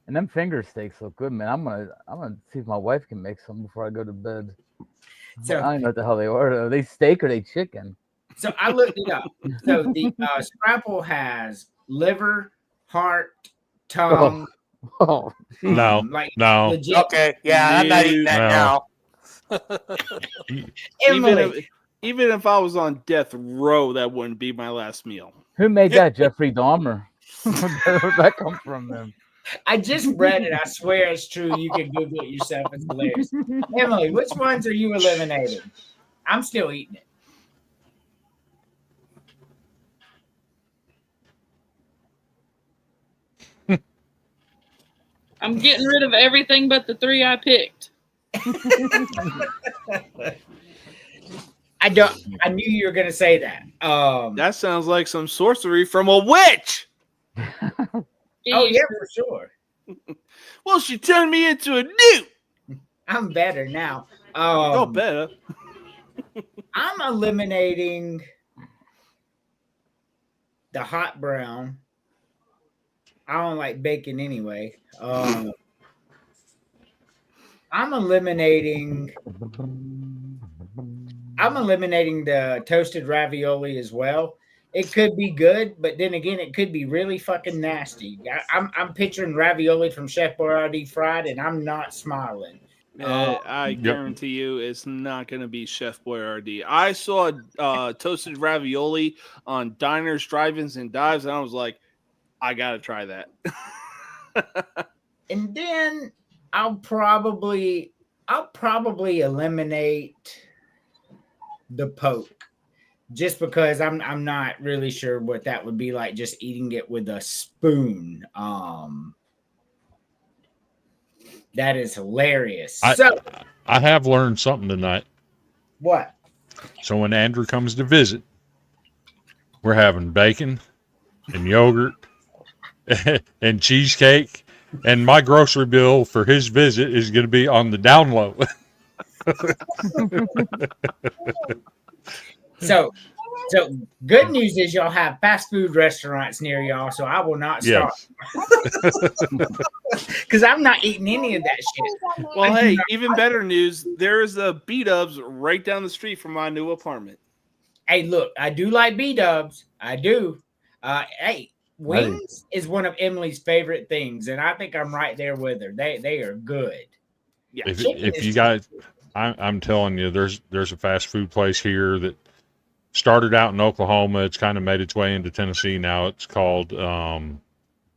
And them finger steaks look good, man. I'm gonna see if my wife can make some before I go to bed. So, I don't know what the hell they are. Are they steak or are they chicken? So I looked it up. So the scrapple has liver, heart, tongue. No. Legit. Okay, yeah, I'm not eating that now. Even if I was on death row, that wouldn't be my last meal. Who made that? Jeffrey Dahmer. Where did that come from, then? I just read it. I swear it's true. You can Google it yourself. It's hilarious. Emily, which ones are you eliminating? I'm still eating it. I'm getting rid of everything but the three I picked. I knew you were gonna say that. That sounds like some sorcery from a witch. Oh yeah, for sure. Well, she turned me into a newt. I'm better now. Better. I'm eliminating the hot brown. I don't like bacon anyway. I'm eliminating the toasted ravioli as well. It could be good, but then again, it could be really fucking nasty. I'm picturing ravioli from Chef Boyardee fried, and I'm not smiling. I guarantee you it's not going to be Chef Boyardee. I saw toasted ravioli on diners, drive-ins, and dives, and I was like, I got to try that. And then I'll probably eliminate the poke. Just because I'm not really sure what that would be like, just eating it with a spoon. That is hilarious. I have learned something tonight. What? So when Andrew comes to visit, we're having bacon and yogurt and cheesecake, and my grocery bill for his visit is going to be on the down low. So good news is y'all have fast food restaurants near y'all, so I will not stop. Because I'm not eating any of that shit. Well, hey, even better news, there's a B-Dubs right down the street from my new apartment. Hey, look, I do like B-Dubs. I do. Hey, wings is one of Emily's favorite things, and I think I'm right there with her. They are good. Yeah. If you guys, I'm telling you, there's a fast food place here that started out in Oklahoma. It's kind of made its way into Tennessee now. It's called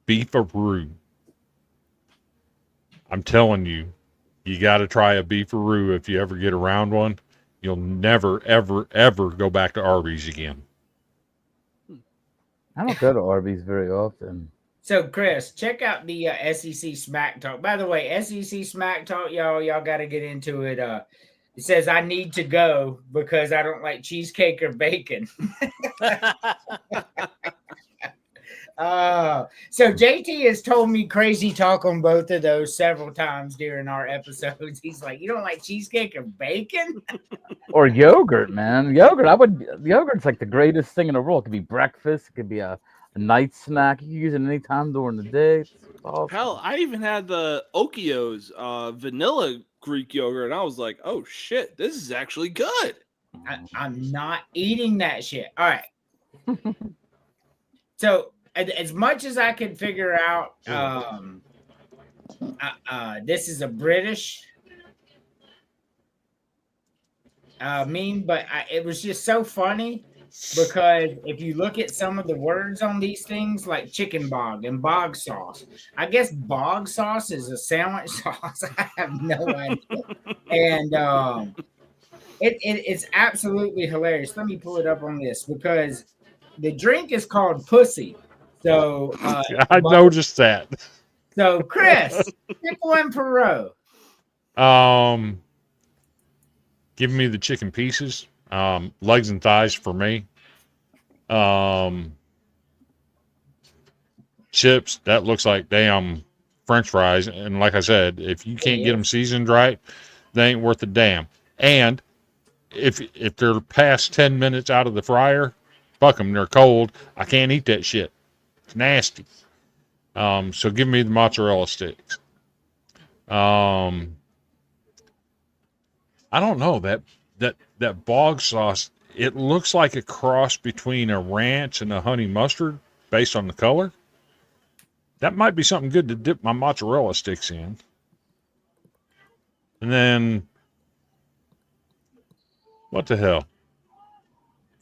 Beef-A-Roo. I'm telling you, you got to try a beefaroo if you ever get around one. You'll never, ever, ever go back to Arby's again. I don't go to Arby's very often. So, Chris, check out the SEC Smack Talk. By the way, SEC Smack Talk, y'all got to get into it. It says, I need to go because I don't like cheesecake or bacon. So JT has told me crazy talk on both of those several times during our episodes. He's like, you don't like cheesecake or bacon? Or yogurt, man. Yogurt's like the greatest thing in the world. It could be breakfast. It could be a night snack. You can use it any time during the day. It's awesome. Hell, I even had the Okio's vanilla Greek yogurt, and I was like, oh shit, this is actually good. I'm not eating that shit. All right. So as much as I could figure out, this is a British meme, but it was just so funny because if you look at some of the words on these things, like chicken bog and bog sauce, I guess bog sauce is a sandwich sauce. I have no idea. And it's absolutely hilarious. Let me pull it up on this because the drink is called Pussy. So I noticed that. So Chris, pick one per row. Give me the chicken pieces. Legs and thighs for me. Chips, that looks like damn French fries. And like I said, if you can't get them seasoned right, they ain't worth a damn. And if they're past 10 minutes out of the fryer, fuck them. They're cold. I can't eat that shit. It's nasty. So give me the mozzarella sticks. I don't know that bog sauce. It looks like a cross between a ranch and a honey mustard based on the color. That might be something good to dip my mozzarella sticks in. And then, what the hell?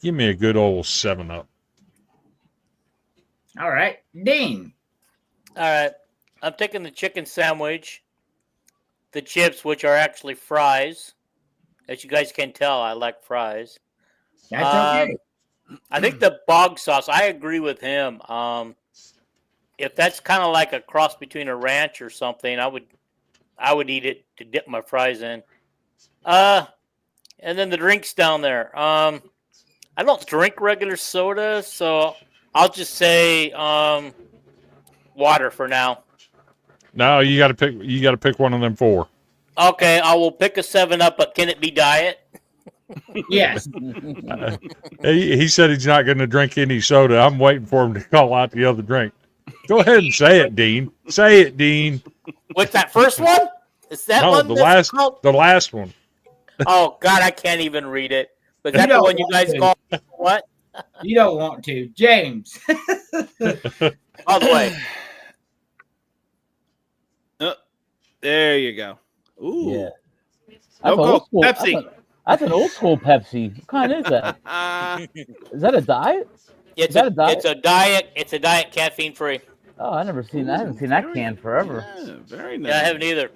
Give me a good old 7-Up. All right, Dean. All right, I'm taking the chicken sandwich, the chips, which are actually fries. As you guys can tell, I like fries. That's okay. I think the bog sauce, I agree with him. If that's kind of like a cross between a ranch or something, I would eat it to dip my fries in. And then the drinks down there. I don't drink regular soda, so I'll just say water for now. No, you got to pick one of them four. Okay, I will pick a 7-Up, but can it be diet? Yes. He said he's not going to drink any soda. I'm waiting for him to call out the other drink. Go ahead and say it, Dean. Say it, Dean. What's that first one? Is that no, one? the last one. Oh God, I can't even read it. But that's the one you guys call what? You don't want to, James. All the way. There you go. Ooh. Yeah. No Coke, Pepsi. That's an old school Pepsi. What kind is that? Is that a diet? It's a diet. It's a diet, caffeine free. Oh, I haven't seen that can forever. Yeah, very nice. Yeah, I haven't either.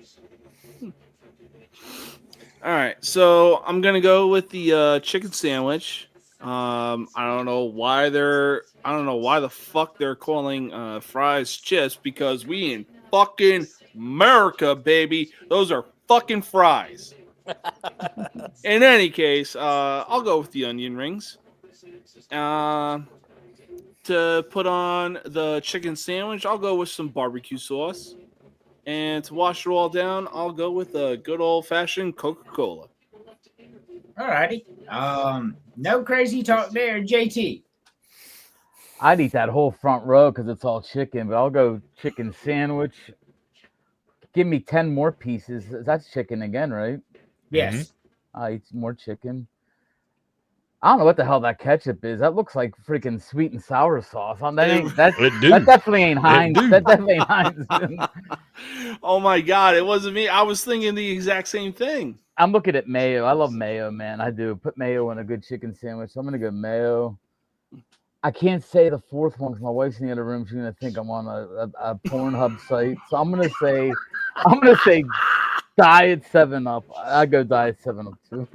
All right, so I'm gonna go with the chicken sandwich. I don't know why the fuck they're calling fries chips, because we in fucking America, baby. Those are fucking fries. In any case, I'll go with the onion rings. To put on the chicken sandwich, I'll go with some barbecue sauce. And to wash it all down, I'll go with a good old-fashioned Coca-Cola. All righty. No crazy talk there, JT. I'd eat that whole front row because it's all chicken, but I'll go chicken sandwich. Give me 10 more pieces. That's chicken again, right? Yes. Mm-hmm. I'll eat more chicken. I don't know what the hell that ketchup is. That looks like freaking sweet and sour sauce. That definitely ain't Heinz. That definitely ain't Heinz. Oh my God, it wasn't me. I was thinking the exact same thing. I'm looking at mayo. I love mayo, man. I do. Put mayo on a good chicken sandwich. So I'm gonna go mayo. I can't say the fourth one because my wife's in the other room. She's gonna think I'm on a Pornhub site. So I'm gonna say I'm gonna say Diet 7-Up. I go Diet 7-Up too.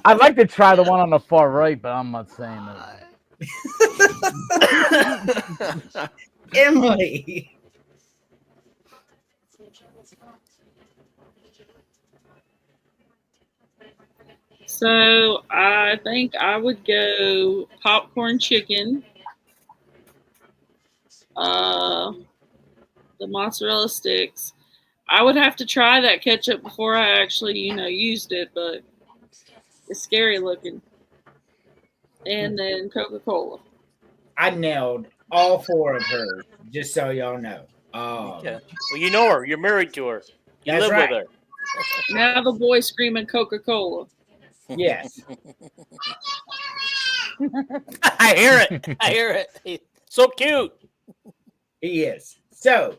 I'd like to try the one on the far right, but I'm not saying that. Emily. So I think I would go popcorn chicken, uh, the mozzarella sticks. I would have to try that ketchup before I actually, used it, but it's scary looking. And then Coca-Cola. I nailed all 4 of hers, just so y'all know. Yeah. Well, you know her. You're married to her. You That's live right. with her. Now the boy screaming Coca-Cola. Yes. I hear it. I hear it. He's so cute. He is. So,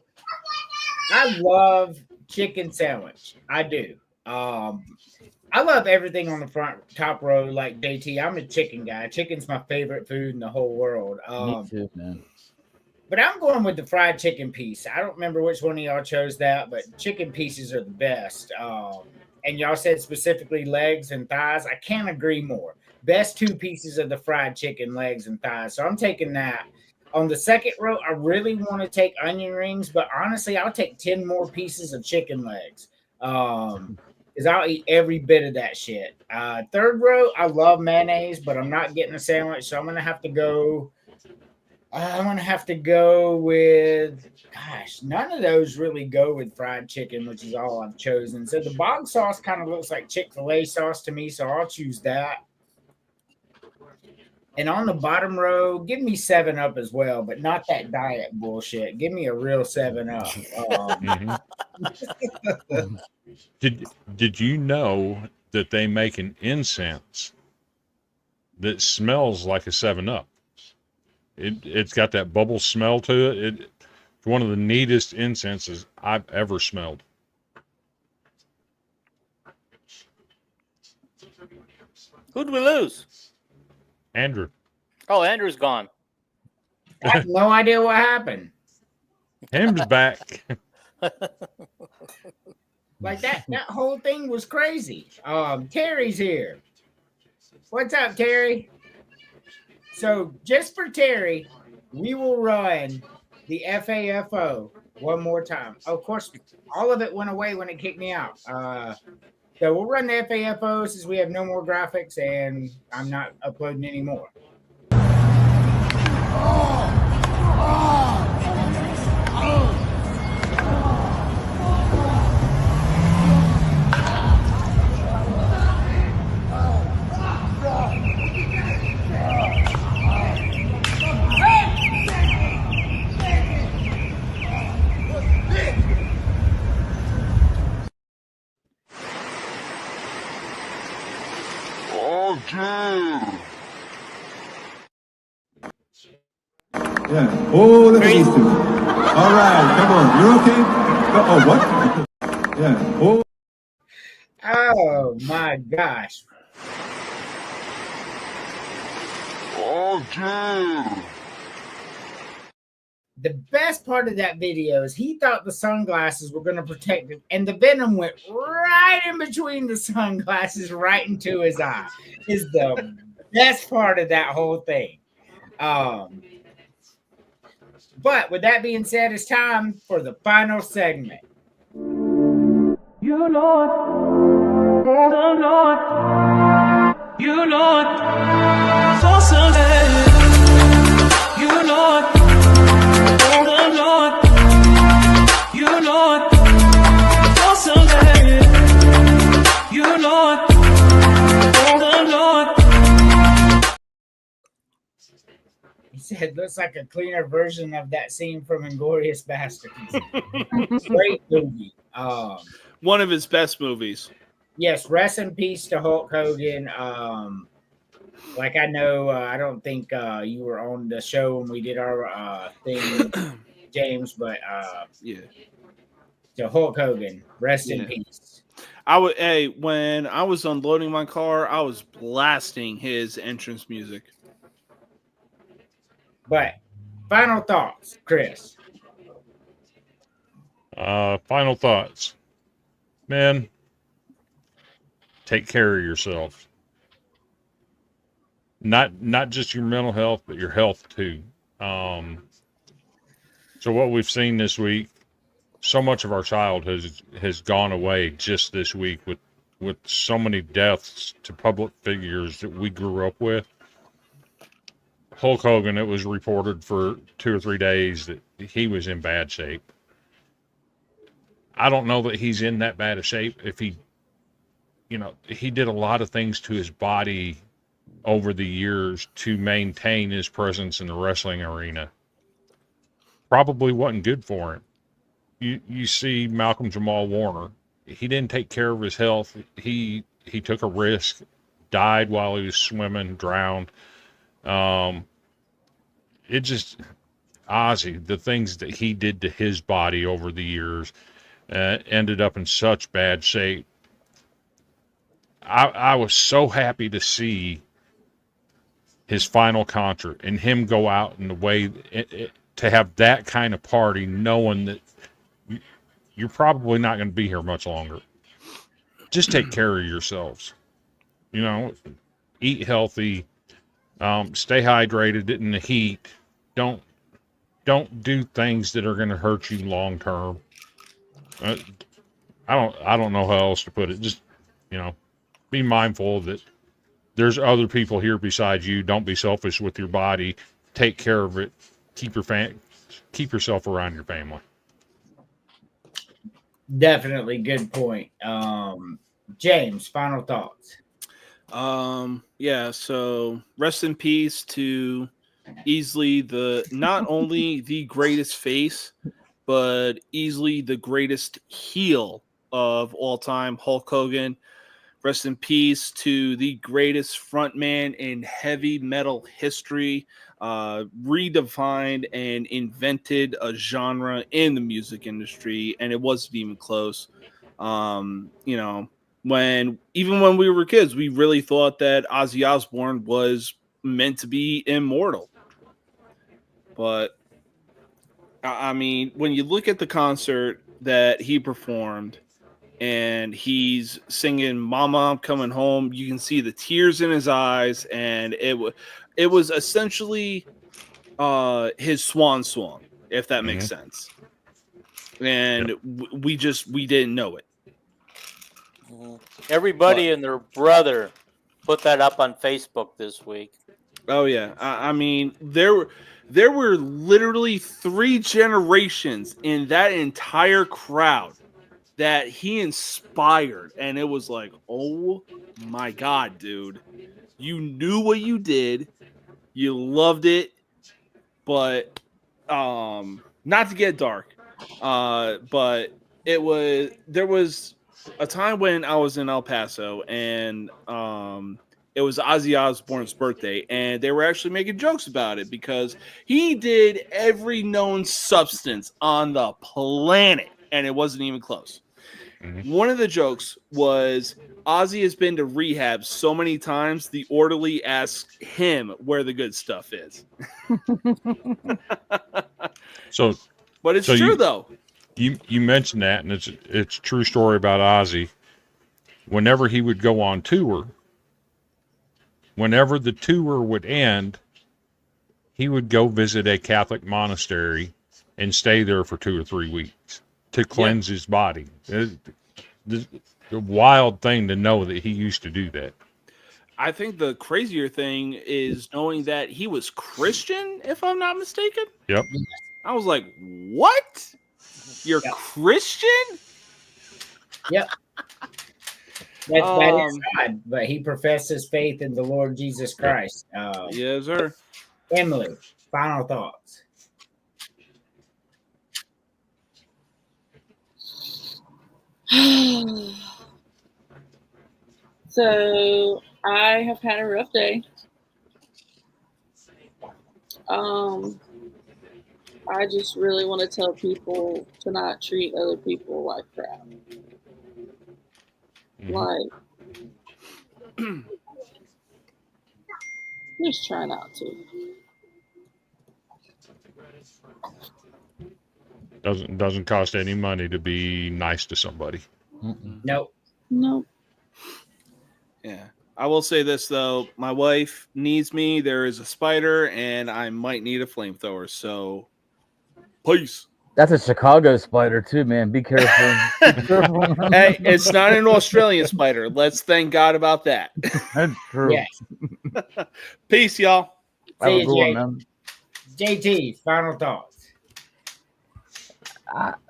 I love chicken sandwich. I do. I love everything on the top row, like JT. I'm a chicken guy. Chicken's my favorite food in the whole world. Me too, man. But I'm going with the fried chicken piece. I don't remember which one of y'all chose that, but chicken pieces are the best. And y'all said specifically legs and thighs. I can't agree more. Best 2 pieces of the fried chicken, legs and thighs. So I'm taking that. On the second row, I really want to take onion rings, but honestly, I'll take 10 more pieces of chicken legs. Because I'll eat every bit of that shit. Third row, I love mayonnaise, but I'm not getting a sandwich, so I'm gonna have to go. I'm gonna have to go with. Gosh, none of those really go with fried chicken, which is all I've chosen. So the bog sauce kind of looks like Chick-fil-A sauce to me, so I'll choose that. And on the bottom row, give me 7-Up as well, but not that diet bullshit. Give me a real 7-Up. Did you know that they make an incense that smells like a 7-Up? It's got that bubble smell to it. It's one of the neatest incenses I've ever smelled. Who'd we lose? Andrew. Oh, Andrew's gone. I have no idea what happened. Him's back. Like that whole thing was crazy. Terry's here. What's up, Terry? So just for Terry, we will run the FAFO one more time. Of course, all of it went away when it kicked me out. So we'll run the FAFO since we have no more graphics and I'm not uploading anymore. Yeah. Oh, look at these two. All right, come on. You're okay? Oh, what? Yeah. Oh. Oh my gosh. The best part of that video is he thought the sunglasses were going to protect him, and the venom went right in between the sunglasses, right into his eye. Is the best part of that whole thing. But with that being said, it's time for the final segment. You know it, oh Lord, you know it, so someday, you know it, oh Lord, you know it, so someday, you know it, oh Lord. He said, looks like a cleaner version of that scene from Inglourious Basterds. Great movie. One of his best movies. Yes, rest in peace to Hulk Hogan. Like I know, I don't think you were on the show when we did our thing, James, but yeah, to Hulk Hogan, rest in peace. When I was unloading my car, I was blasting his entrance music. But final thoughts, Chris. Final thoughts. Men, take care of yourself. Not just your mental health, but your health too. Um, so what we've seen this week, so much of our childhood has gone away just this week with so many deaths to public figures that we grew up with. Hulk Hogan, it was reported for 2 or 3 days that he was in bad shape. I don't know that he's in that bad of shape. If he, he did a lot of things to his body over the years to maintain his presence in the wrestling arena. Probably wasn't good for him. You see Malcolm Jamal Warner. He didn't take care of his health. He took a risk, died while he was swimming, drowned. It just Ozzy, the things that he did to his body over the years, ended up in such bad shape. I was so happy to see his final concert and him go out in the way to have that kind of party, knowing that you're probably not going to be here much longer. Just take care of yourselves. Eat healthy, stay hydrated in the heat. Don't do things that are going to hurt you long term. I don't know how else to put it. Just be mindful that there's other people here besides you. Don't be selfish with your body. Take care of it. Keep yourself around your family. Definitely good point. James, final thoughts. Yeah, so rest in peace to easily not only the greatest face, but easily the greatest heel of all time, Hulk Hogan. Rest in peace to the greatest frontman in heavy metal history, redefined and invented a genre in the music industry, and it wasn't even close. When we were kids, we really thought that Ozzy Osbourne was meant to be immortal. But I mean, when you look at the concert that he performed, and he's singing "Mama, I'm Coming Home," you can see the tears in his eyes, and it was essentially his swan song, if that makes sense. And we didn't know it. Everybody and their brother put that up on Facebook this week. Oh yeah, I mean there were literally 3 generations in that entire crowd that he inspired, and it was like, oh my god, dude, you knew what you did, you loved it, but not to get dark, but there was a time when I was in El Paso, and it was Ozzy Osbourne's birthday, and they were actually making jokes about it because he did every known substance on the planet, and it wasn't even close. One of the jokes was Ozzy has been to rehab so many times, the orderly asks him where the good stuff is. But it's true, though. You mentioned that, and it's a true story about Ozzy. Whenever he would go on tour, whenever the tour would end, he would go visit a Catholic monastery and stay there for 2 or 3 weeks to cleanse his body. It's a wild thing to know that he used to do that. I think the crazier thing is knowing that he was Christian, if I'm not mistaken. Yep. I was like, what? You're Christian? Yep. That is God, but he professes faith in the Lord Jesus Christ. Yes, sir. Emily, final thoughts. So I have had a rough day. I just really want to tell people to not treat other people like crap. Like, just try not to. Doesn't cost any money to be nice to somebody. Nope. No. Yeah. I will say this though, my wife needs me. There is a spider, and I might need a flamethrower. So, peace. That's a Chicago spider too, man. Be careful. Be careful. Hey, it's not an Australian spider. Let's thank God about that. That's true. Yes. Peace, y'all. Have See a you, good one, Jay. man. JT, final thoughts.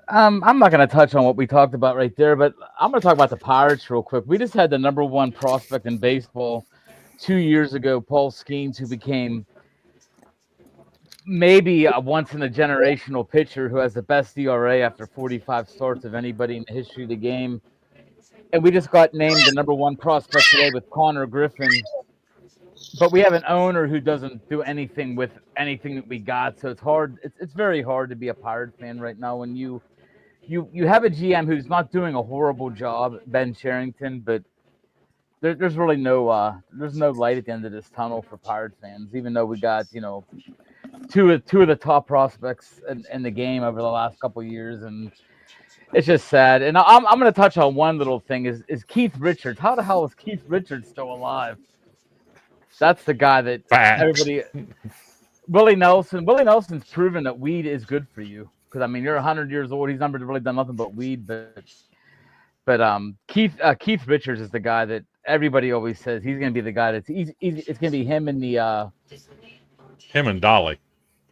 I'm not going to touch on what we talked about right there, but I'm going to talk about the Pirates real quick. We just had the number one prospect in baseball 2 years ago, Paul Skeens, who became maybe a once in a generational pitcher who has the best ERA after 45 starts of anybody in the history of the game. And we just got named the number one prospect today with Connor Griffin. But we have an owner who doesn't do anything with anything that we got, so it's hard. It's very hard to be a Pirate fan right now when you have a GM who's not doing a horrible job, Ben Sherrington, but there's really no there's no light at the end of this tunnel for Pirate fans. Even though we got two of the top prospects in the game over the last couple of years, and it's just sad. And I'm going to touch on one little thing: is Keith Richards. How the hell is Keith Richards still alive? That's the guy that everybody. Willie Nelson's proven that weed is good for you. Because I mean, you're 100 years old. He's never really done nothing but weed. But Keith Richards is the guy that everybody always says he's going to be the guy that's it's going to be him and him and Dolly.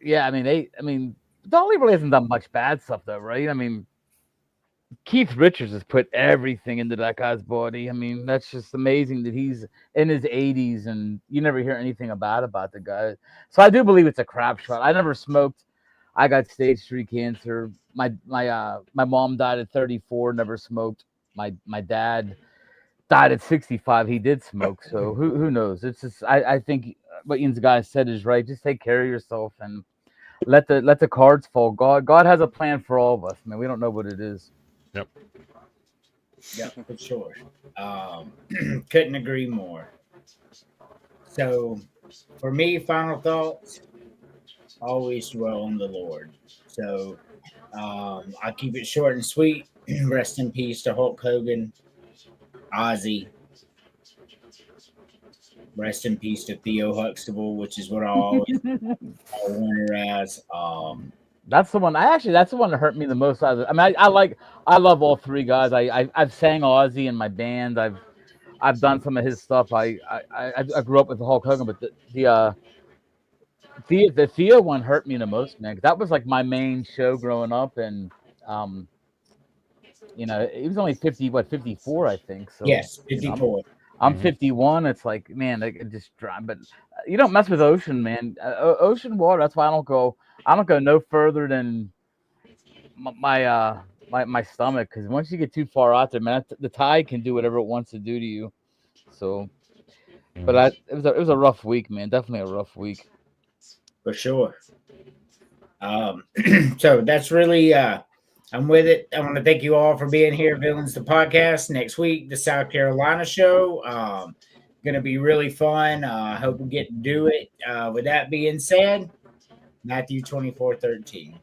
Yeah, I mean, Dolly really hasn't done much bad stuff though, right? I mean, Keith Richards has put everything into that guy's body. I mean, that's just amazing that he's in his 80s and you never hear anything about the guy. So I do believe it's a crap shot. I never smoked. I got stage 3 cancer. My mom died at 34, never smoked. My dad died at 65. He did smoke. So who knows? It's just I think what Ian's guy said is right. Just take care of yourself and let the cards fall. God has a plan for all of us. I mean, we don't know what it is. Yep. Yep, for sure. Couldn't agree more. So, for me, final thoughts: always dwell on the Lord. So, I keep it short and sweet. Rest in peace to Hulk Hogan, Ozzy. Rest in peace to Theo Huxtable, which is what I always want her as. That's the one. That's the one that hurt me the most. I mean, I love all three guys. I've sang Ozzy in my band. I've done some of his stuff. I grew up with Hulk Hogan, but the Theo one hurt me the most, man. 'Cause that was like my main show growing up, and he was only 54, I think. So yes, 54. I'm 51. It's like, man, I could just drive. But you don't mess with ocean, man. Ocean water. That's why I don't go no further than my stomach, because once you get too far out there, man, the tide can do whatever it wants to do to you. So, but it was a rough week, man. Definitely a rough week. For sure. So that's really I'm with it. I want to thank you all for being here, Villains the Podcast. Next week, the South Carolina show. Going to be really fun. I hope we get to do it. With that being said, Matthew 24:13.